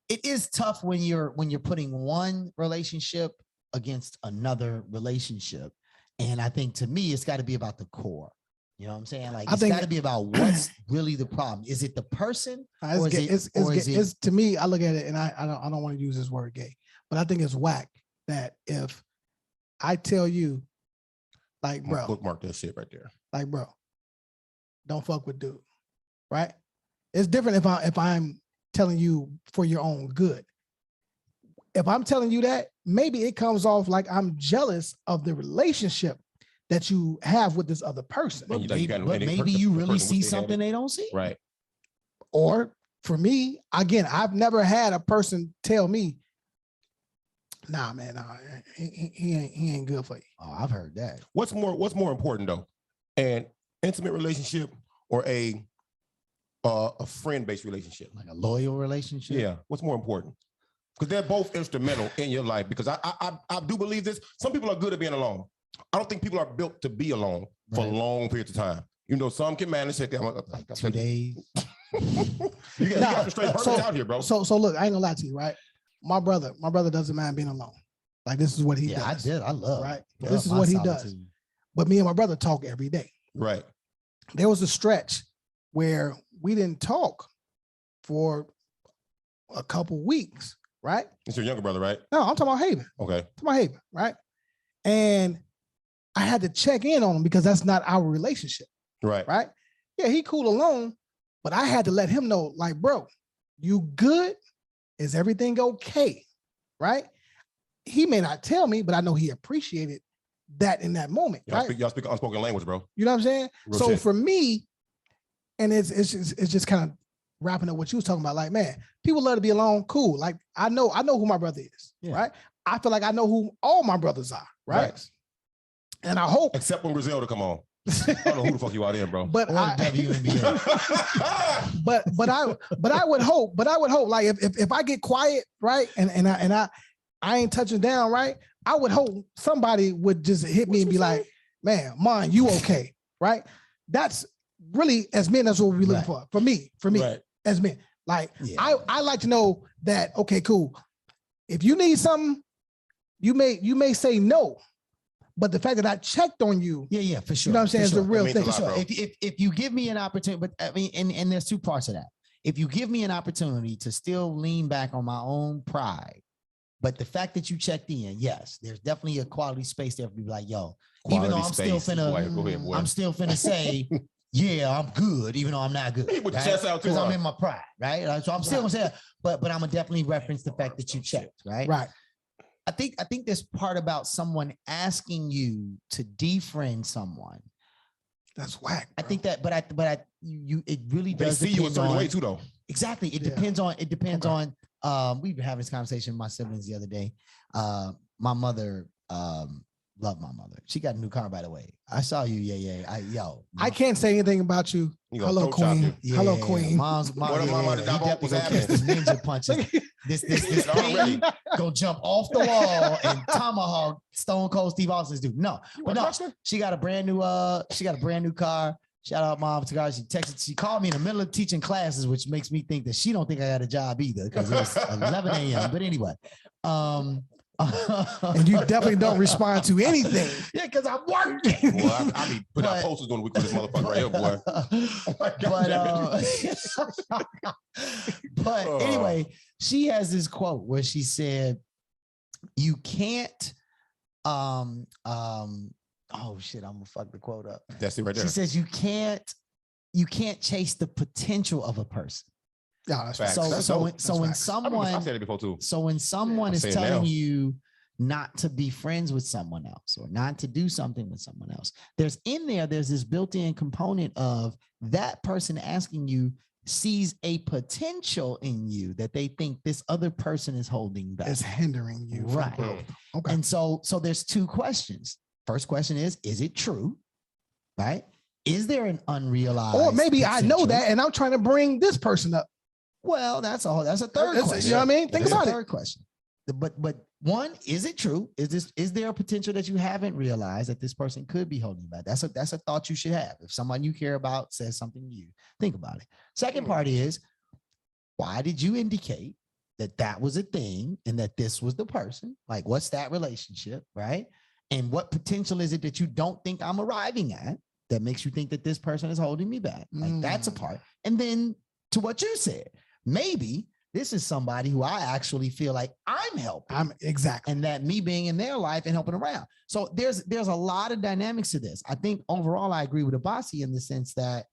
it is tough when you're putting one relationship against another relationship. And I think, to me, it's got to be about the core. You know what I'm saying? Like, it's got to be about what's really the problem. Is it the person? It's to me, I look at it, and I don't want to use this word gay, but I think it's whack that if I tell you, like, bro, bookmark that shit right there. Like, bro, don't fuck with dude, right? It's different if I'm telling you for your own good. If I'm telling you that, maybe it comes off like I'm jealous of the relationship that you have with this other person. But maybe you really see something they don't see. Right. Or for me, again, I've never had a person tell me, nah, man, nah, he ain't good for you. Oh, I've heard that. What's more important though? An intimate relationship or a friend-based relationship? Like a loyal relationship? Yeah. What's more important? Because they're both instrumental in your life. Because I do believe this. Some people are good at being alone. I don't think people are built to be alone for long periods of time. You know, some can manage it. Like 2 days. You got the straight person out here, bro. So look, I ain't gonna lie to you, right? My brother doesn't mind being alone. Like, this is what he does. I love. Right. This is what he does. But me and my brother talk every day. Right. There was a stretch where we didn't talk for a couple weeks, right? It's your younger brother, right? No, I'm talking about Haven. Okay. I'm talking about Haven, right? And I had to check in on him because that's not our relationship. Right. Right. Yeah, he cool alone, but I had to let him know, like, bro, you good? Is everything okay? Right. He may not tell me, but I know he appreciated that in that moment. Y'all speak unspoken language, bro. You know what I'm saying? Real so shit. For me, and it's just kind of wrapping up what you was talking about. Like, man, people love to be alone. Cool. Like, I know who my brother is. Yeah. Right. I feel like I know who all my brothers are. Right. And I hope, except when Griselda come on. I don't know who the fuck you out there, bro. But I would hope, like, if I get quiet, right, and I ain't touching down, right, I would hope somebody would just hit me and be like, man, man, you okay, right? That's really, as men, that's what we looking for. For me, as men, like, I like to know that, okay, cool. If you need something, you may say no. But the fact that I checked on you, yeah, for sure. You know what I'm saying? It's a real thing. For sure. If you give me an opportunity, but I mean, and there's two parts of that. If you give me an opportunity to still lean back on my own pride, but the fact that you checked in, yes, there's definitely a quality space there for me to be like, yo, even though I'm still finna say, yeah, I'm good, even though I'm not good. Because I'm in my pride, right? So I'm still gonna say that, but I'm gonna definitely reference the fact that you checked, right? Right. I think this part about someone asking you to defriend someone. That's whack. I think that, but it really does. They see you a certain way too, though. Exactly. It depends on. We've been having this conversation with my siblings the other day. My mother, love my mother. She got a new car, by the way. I saw you. Yeah. I can't say anything about you. Hello, Queen. Hello, Queen. Mom's ninja punches. This pain go jump off the wall and tomahawk Stone Cold Steve Austin's dude. No, but no, she got a brand new car. Shout out Mom to God. She called me in the middle of teaching classes, which makes me think that she don't think I got a job either because it's 11 a.m. But anyway, and you definitely don't respond to anything. Yeah, because I'm working. Well, I be putting out posters during the week with this motherfucker right here, boy. But anyway, she has this quote where she said, "You can't." Oh shit! I'm gonna fuck the quote up. That's it right there. She says, "You can't chase the potential of a person." Yeah, that's so when someone, I've said it before too. So when someone is telling you not to be friends with someone else or not to do something with someone else, there's this built-in component of that person asking you sees a potential in you that they think this other person is holding back. It's hindering you. Right. Okay. And so there's two questions. First question is it true? Right? is there an unrealized? Or maybe I know potential? that and I'm trying to bring this person up. Well, that's a third question. You know what I mean? Think about it. Third question. But one, is it true? Is there a potential that you haven't realized that this person could be holding you back? That's a thought you should have. If someone you care about says something to you, think about it. Second part is, why did you indicate that was a thing and that this was the person? Like, what's that relationship, right? And what potential is it that you don't think I'm arriving at that makes you think that this person is holding me back? Like, that's a part. And then to what you said, maybe this is somebody who I actually feel like I'm helping. Exactly. And that me being in their life and helping around. So there's a lot of dynamics to this. I think overall, I agree with Abasi in the sense that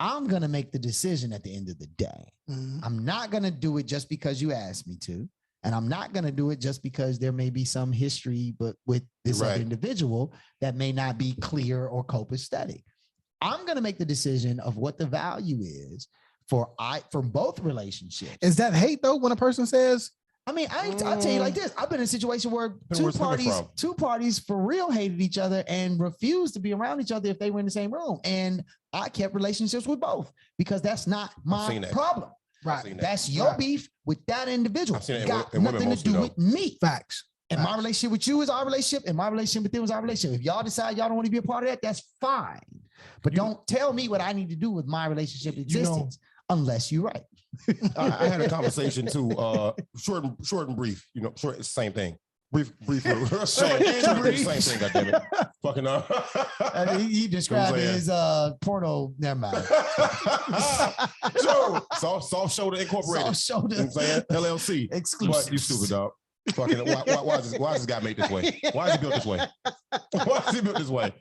I'm going to make the decision at the end of the day. I'm not going to do it just because you asked me to. And I'm not going to do it just because there may be some history, but with this other individual that may not be clear or copacetic. I'm going to make the decision of what the value is for both relationships. Is that hate though? When a person says, I mean, I'll tell you like this. I've been in a situation where two parties for real hated each other and refused to be around each other if they were in the same room. And I kept relationships with both because that's not my problem. Right. That's your beef with that individual. Got nothing to do with me. Facts. And my relationship with you is our relationship, and my relationship with them is our relationship. If y'all decide y'all don't want to be a part of that, that's fine. But don't tell me what I need to do with my relationship existence unless you're right. I had a conversation too, short and brief. Short, it's the same thing. Brief, same thing. Goddammit. Fucking he described it as porno. Never mind. Soft Shoulder Incorporated. Soft Shoulder. You know what I'm saying? LLC. Exclusive. But you stupid dog. Fucking why is this guy made this way? Why is he built this way? Why is he built this way?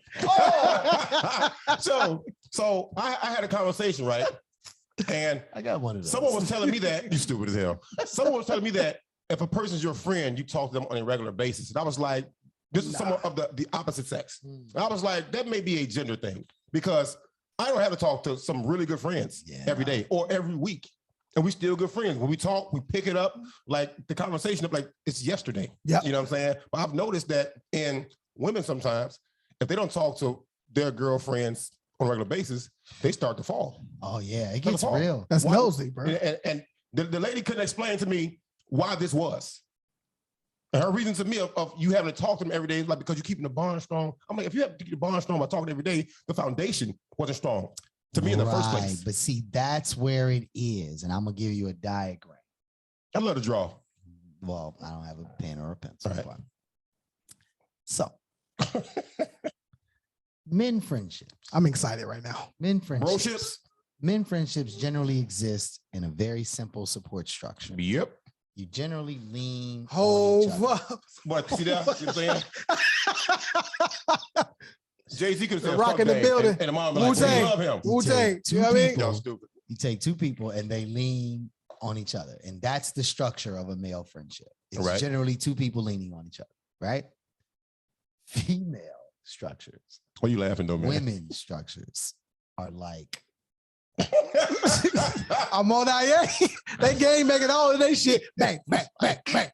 So I had a conversation, right? And I got one of those. Someone was telling me that you stupid as hell. Someone was telling me that if a person's your friend, you talk to them on a regular basis. And I was like, this is someone of the opposite sex. And I was like, that may be a gender thing because I don't have to talk to some really good friends every day or every week. And we still good friends. When we talk, we pick it up like the conversation up like it's yesterday. Yeah. You know what I'm saying? But I've noticed that in women sometimes, if they don't talk to their girlfriends on a regular basis, they start to fall. Oh yeah, it gets real. That's nosy, bro. And the lady couldn't explain to me why this was. And her reason to me of you having to talk to them every day is like because you're keeping the bond strong. I'm like, if you have to keep the bond strong by talking every day, the foundation wasn't strong to me in the first place. But see, that's where it is. And I'm gonna give you a diagram. I love to draw. Well, I don't have a pen or a pencil. Right. So men friendships. I'm excited right now. Men friendships. Broships? Men friendships generally exist in a very simple support structure. Yep. You generally lean Hove up. But see that? You know what I'm saying? JZ could say rocking the building. And the mom like, well, you love him. Wu-Tang. You know what I mean? Y'all stupid. You take two people and they lean on each other. And that's the structure of a male friendship. It's generally two people leaning on each other, right? Female structures. Why you laughing though, man? Women structures are like I'm on that, yeah. They game making all of their shit. Bang, bang, bang, bang.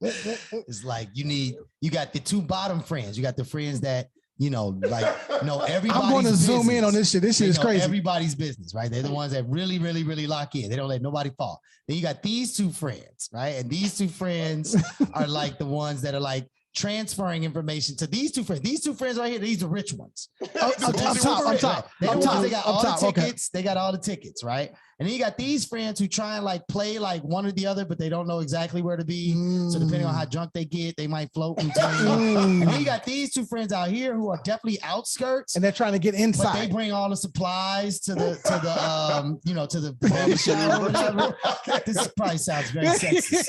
It's like you got the two bottom friends. You got the friends that, know everybody's I'm going to zoom business. in on this shit. This shit is crazy. Everybody's business, right? They're the ones that really, really, really lock in. They don't let nobody fall. Then you got these two friends, right? And these two friends are like the ones that are like transferring information to these two friends. These two friends right here, these are rich ones. I'm top. They got all the tickets. They got all the tickets, right? And then you got these friends who try and like play like one or the other, but they don't know exactly where to be. So depending on how drunk they get, they might float in between. And then you got these two friends out here who are definitely outskirts, and they're trying to get inside. But they bring all the supplies to the barbershop or whatever. This probably sounds very sexist.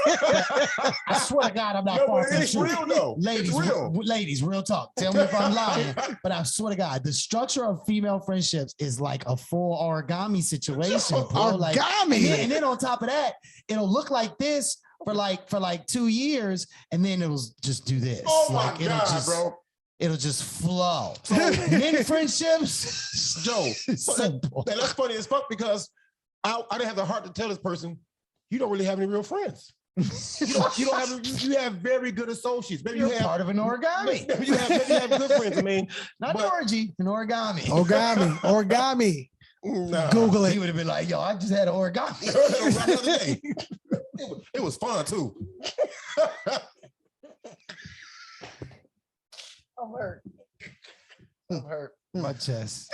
I swear to God, I'm not far from it's real though. Ladies, real talk. Tell me if I'm lying, but I swear to God, the structure of female friendships is like a full origami situation. Origami. And then on top of that, it'll look like this for like 2 years, and then it'll just do this. Oh my God, bro. It'll just flow. So men friendships, Joe. simple. That's funny as fuck because I didn't have the heart to tell this person, you don't really have any real friends. You don't have you have very good associates. Maybe You're you have part of an origami. maybe you have good friends. I mean, Not an orgy, an origami. Origami. nah. Google it. He would have been like, yo, I just had an origami. The other day. It was fun too. I'm hurt. My chest.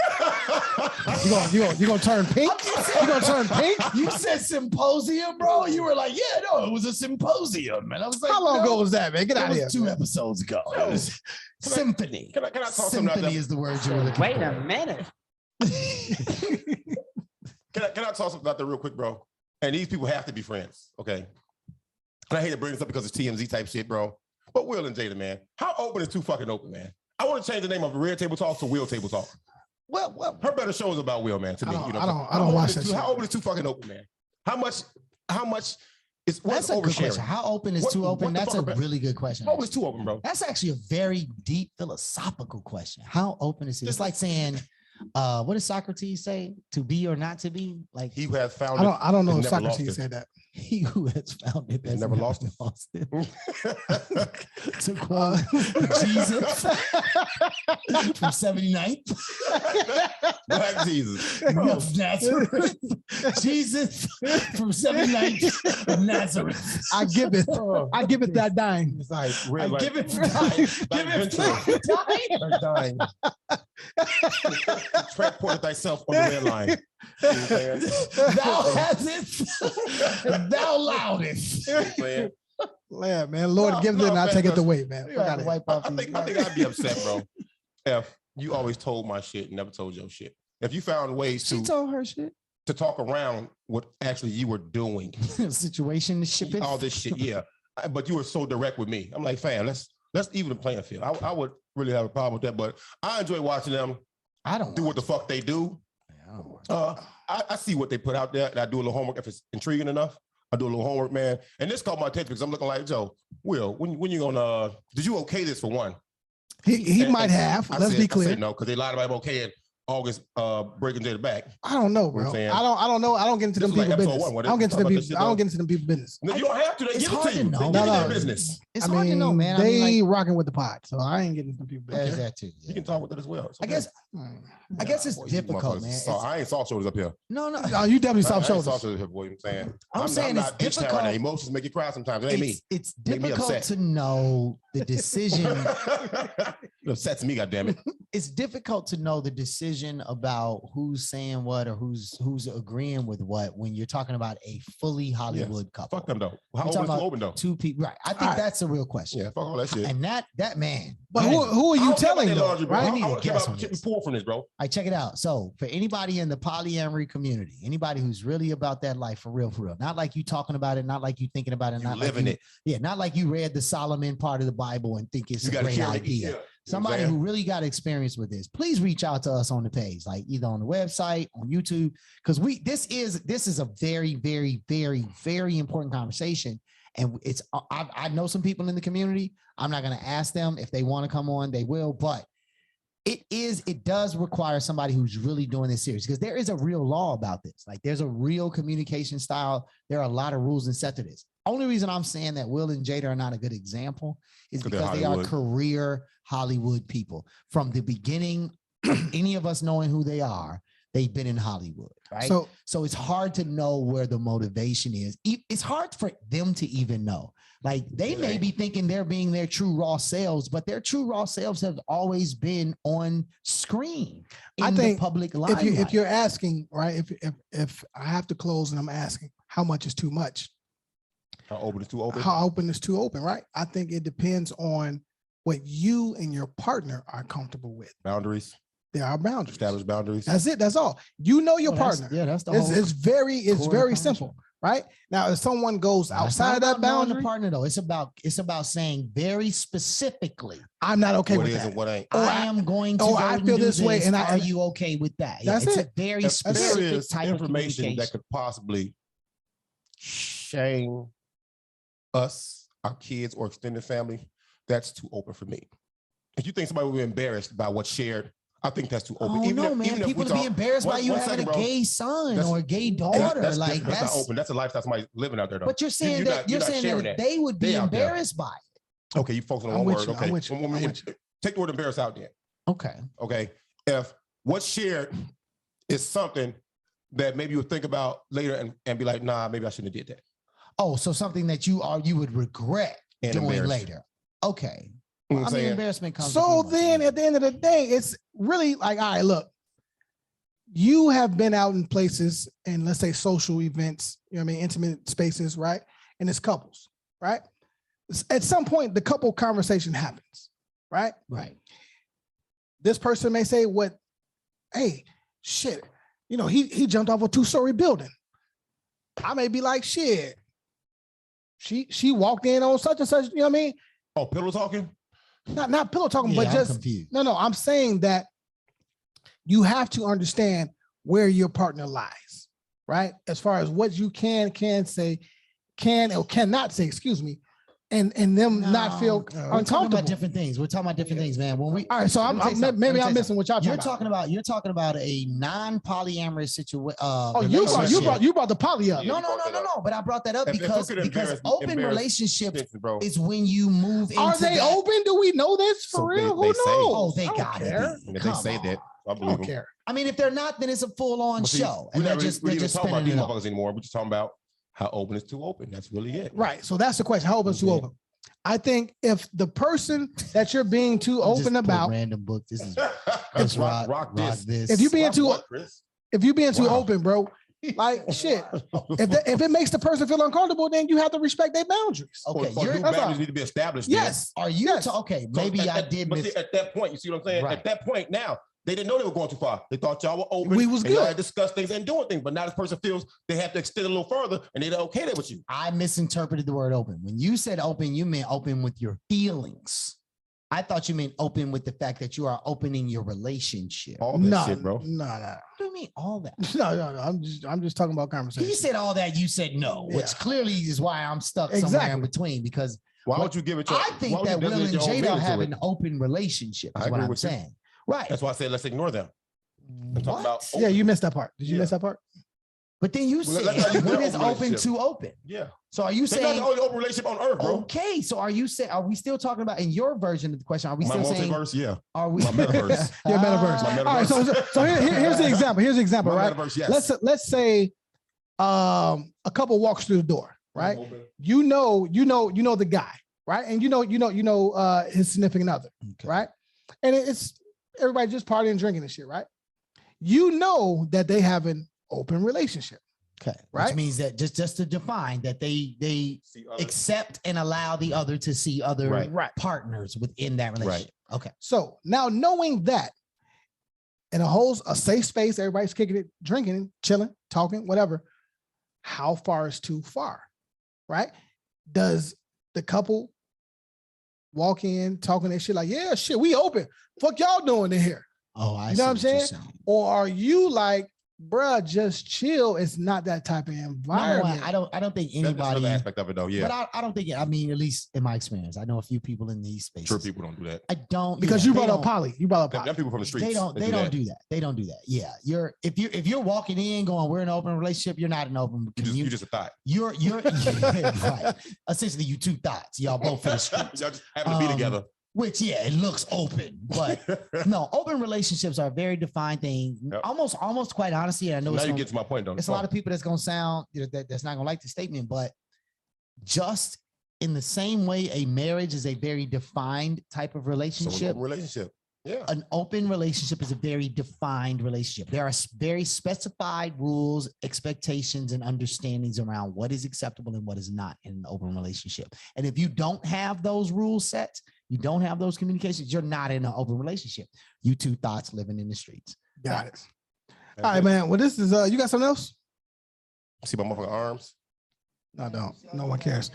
You gonna turn pink? You gonna turn pink? You said symposium, bro. You were like, yeah, no, it was a symposium. And I was like, How long ago was that, man? Get out of here. 2 episodes ago. It was symphony. Can I talk something out Symphony there? is the word you were looking Wait for. a minute. Can I talk something out there real quick, bro? And these people have to be friends, okay? And I hate to bring this up because it's TMZ type shit, bro. But Will and Jada, man, how open is too fucking open, man? I want to change the name of Red Table Talk to Will Table Talk. Well, Her better show is about Will, man. To me, I don't watch that shit. How open is too fucking open, man? How much is that's a good question. How open is too open? That's a really good question. How open is too open, bro? That's actually a very deep philosophical question. How open is it? It's like saying, what does Socrates say? To be or not to be? Like he who has found I don't know if has never lost Socrates it. said that. He who has found it has never lost it. To quote Jesus from 79th. Black Jesus. Of Nazareth. Jesus from 79th of Nazareth. I give it that dime. It's like I red, give it for dying. Transport thyself on the red line. You know what I'm saying? Thou hast thou loudest. You know what I'm saying? Yeah, man. Lord, give it and I'll take it away, man. I wipe off I think I'd be upset, bro. If you always told my shit and never told your shit. If you found ways She told her shit. to talk around what actually you were doing, Situation shipping. all this shit, yeah. But you were so direct with me. I'm like, fam, let's even the playing field. I would really have a problem with that, but I enjoy watching them. I don't do what the fuck they do. I see what they put out there, and I do a little homework. If it's intriguing enough, I do a little homework, man. And this caught my attention because I'm looking like, Joe, Will, when you gonna? Did you okay this for one? He might have. Let's be clear. I said no, because they lied about him okaying August breaking Jada back. I don't know, bro. I don't know. I don't get into them people business. I don't get into them people. I don't get into them people business. No, you don't have to. They give it to you. They give you their business. It's hard to know, man. They rocking with the pot, so I ain't getting into them people business. There's that too. You can talk with it as well. I guess it's difficult, man. I ain't soft shoulders up here. No. You definitely soft shoulders. Soft shoulders, boy. You know what I'm saying? I'm saying not it's difficult. Right now. Emotions make you cry sometimes. It ain't me. It's difficult to know the decision. It upsets me, goddammit. It's difficult to know the decision about who's saying what or who's agreeing with what when you're talking about a fully Hollywood couple. Fuck them though. How open though? Two people, right? I think that's a real question. Yeah, fuck all that shit. And that man. But who are you telling though? Laundry, bro. Right? I need to get out pull from this, bro. All right, check it out. So for anybody in the polyamory community, anybody who's really about that life for real, not like you talking about it, not like you thinking about it, not living like it. Yeah, not like you read the Solomon part of the Bible and think it's a great idea. Yeah. Somebody who really got experience with this, please reach out to us on the page, like either on the website, on YouTube, because this is a very, very, very, very important conversation. And I know some people in the community. I'm not going to ask them if they want to come on, they will, but it does require somebody who's really doing this serious because there is a real law about this. Like there's a real communication style. There are a lot of rules and set to this. Only reason I'm saying that Will and Jada are not a good example is because they are career Hollywood people. From the beginning, any of us knowing who they are, they've been in Hollywood, right? So it's hard to know where the motivation is. It's hard for them to even know. Like they may be thinking they're being their true raw selves, but their true raw selves have always been on screen in the public limelight. If you're asking, right? If I have to close and I'm asking, how much is too much? How open is too open? How open is too open, right? I think it depends on what you and your partner are comfortable with. Boundaries. There are boundaries. Established boundaries. That's it. That's all. You know your partner. That's the whole. It's very simple, right? Now, if someone goes outside of that boundary, the partner though, it's about saying very specifically, I'm not okay with is that. and what ain't. I am going to. I feel this way, and are you okay with that? That's it's it. a very specific type of information that could possibly shame us, our kids, or extended family. That's too open for me. If you think somebody will be embarrassed by what's shared, I think that's too open. Oh no, man! People be embarrassed by you having a gay son or a gay daughter. That's not open. That's a lifestyle somebody's living out there, though. But you're saying that they would be embarrassed by it. Okay, you focus on one word. Okay, take the word embarrassed out there. Okay. Okay. If what's shared is something that maybe you would think about later and be like, nah, maybe I shouldn't have did that. Oh, so something that you would regret doing later. Okay. Well, I mean, embarrassment comes. So then at the end of the day, it's really like, all right, look, you have been out in places and let's say social events, you know what I mean, intimate spaces, right? And it's couples, right? At some point, the couple conversation happens, right? Right. This person may say, hey, shit, you know, he jumped off a 2-story building. I may be like, shit, she walked in on such and such, you know what I mean? Oh, pillow talking? Not pillow talking, but just no. I'm saying that you have to understand where your partner lies, right? As far as what you can say, can or cannot say, excuse me, and them not feel uncomfortable. We're talking about different things. We're talking about different things, man. When we all right, so maybe I'm missing what y'all talking about. You're talking about a non-polyamorous situation. You brought the poly up. No. But I brought that up because open relationships is when you move into. Are they open? Do we know this for real? Who knows? Oh, they got it. If they say that, I don't care. I mean, if they're not, then it's a full-on show. We're not talking about these motherfuckers anymore. We're just talking about how open is too open. That's really it. Right. So that's the question. How open is too open? I think if the person that you're being too open about, random book. This is rock this. If you're being too open, bro, like shit. If it makes the person feel uncomfortable, then you have to respect their boundaries. Okay, your boundaries need to be established. Yes. Are you okay? Maybe I did. But at that point, you see what I'm saying? Right. At that point, now. They didn't know they were going too far. They thought y'all were open. We was good. Y'all had discussed things and doing things, but now this person feels they have to extend a little further, and they're okay there with you. I misinterpreted the word open. When you said open, you meant open with your feelings. I thought you meant open with the fact that you are opening your relationship. All that shit, bro. No. What do you mean all that? No. I'm just talking about conversation. He said all that. You said no, which clearly is why I'm stuck somewhere in between. Because why would you give it? I think that Will and Jada have an open relationship. Is what I'm saying. Right. That's why I said let's ignore them. Yeah, you missed that part. Did you miss that part? But then you said when is open too open? Yeah. So are you saying the only open relationship on earth, bro? Okay. So are you saying? Are we still talking about in your version of the question? Are we still saying multiverse? Yeah. Are we my metaverse? Your metaverse. My metaverse. All right. So here's the example. Here's the example, my right? Metaverse, yes. Let's say a couple walks through the door, right? You know the guy, right? And you know his significant other, right? And it's everybody just partying and drinking and shit, right? You know that they have an open relationship. Okay. Right. Which means that just to define that they accept and allow the other to see other partners within that relationship. Right. Okay. So now knowing that in a safe space, everybody's kicking it, drinking, chilling, talking, whatever. How far is too far? Right? Does the couple walk in talking that shit like, yeah, shit, we open. Fuck y'all doing in here? Oh, I you know what I'm saying? Or are you like, bruh, just chill? It's not that type of environment. No, I don't think anybody. That's another aspect of it, though. Yeah, but I don't think. I mean, at least in my experience, I know a few people in these spaces. Sure, people don't do that. I don't because you brought up poly. You brought up poly. Them people from the streets. They don't do that. They don't do that. Yeah, if you're walking in going, we're in an open relationship. You're not an open. You just a thought. You're right. Essentially, you two thoughts. Y'all both for the streets. Y'all just happen to be together. Which, it looks open, but no, open relationships are a very defined thing. Yep. Almost quite honestly, I know now you get to my point, though. It's a lot of people that's going to sound, that's not going to like the statement, but just in the same way, a marriage is a very defined type of relationship. Yeah. An open relationship is a very defined relationship. There are very specified rules, expectations, and understandings around what is acceptable and what is not in an open relationship. And if you don't have those rules set, you don't have those communications, you're not in an open relationship. You two thoughts living in the streets. Got it. All right, man. Well, this is, you got something else? See my motherfucking arms? No, don't. No one cares.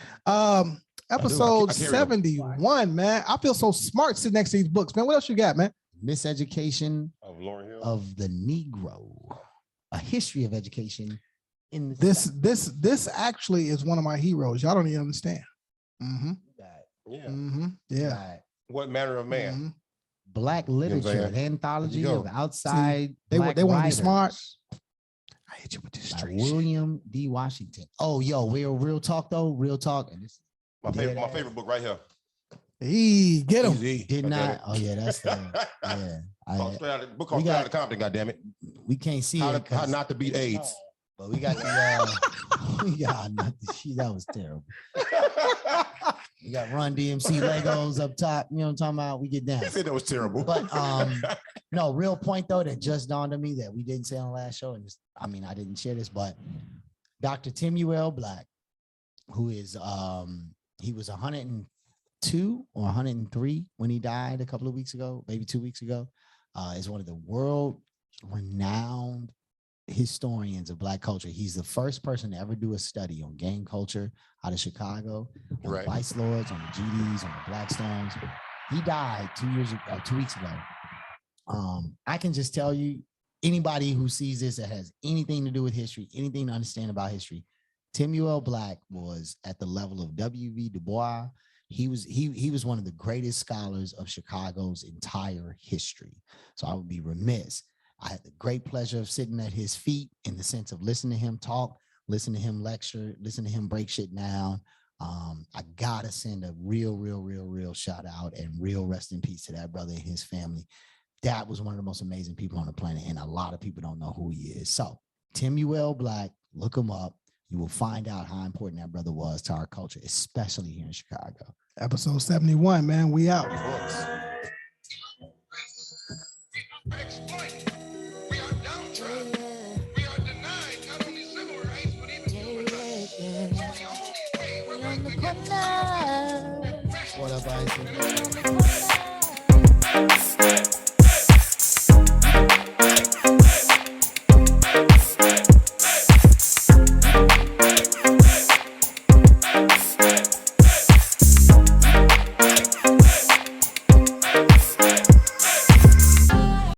Episode 71, man. I feel so smart sitting next to these books, man. What else you got, man? Miseducation of the Negro. A history of education in the this actually is one of my heroes. Y'all don't even understand. Mm-hmm. Yeah. Mm-hmm. Yeah. What manner of man? Black literature, an anthology of outside. They want to be smart. writers. I hit you with this Like straight William D. Washington. Oh, yo, real talk though. Real talk. And this My favorite book right here. Hey, get him. did not. Oh yeah, that's the yeah. Book called Straight Outta Compton. Goddamn it! We can't see How it. not to beat AIDS. But we got the that was terrible. We got Run DMC Legos up top. You know what I'm talking about? We get down. I said that was terrible. But no, real point though that just dawned on me that we didn't say on the last show, and I didn't share this, but Dr. Timuel Black, who is he was 102 or 103 when he died a couple of weeks ago, maybe 2 weeks ago, is one of the world renowned historians of Black culture. He's the first person to ever do a study on gang culture out of Chicago, on the Vice Lords, on the GDs, on the Blackstones. He died 2 weeks ago. I can just tell you, anybody who sees this that has anything to do with history, anything to understand about history, Timuel Black was at the level of W.B. Du Bois. He was one of the greatest scholars of Chicago's entire history. So I would be remiss. I had the great pleasure of sitting at his feet in the sense of listening to him talk, listening to him lecture, listening to him break shit down. I gotta send a real shout out and real rest in peace to that brother and his family. That was one of the most amazing people on the planet, and a lot of people don't know who he is. So Timuel Black, look him up. You will find out how important that brother was to our culture, especially here in Chicago. Episode 71, man. We out. What up, Isaac?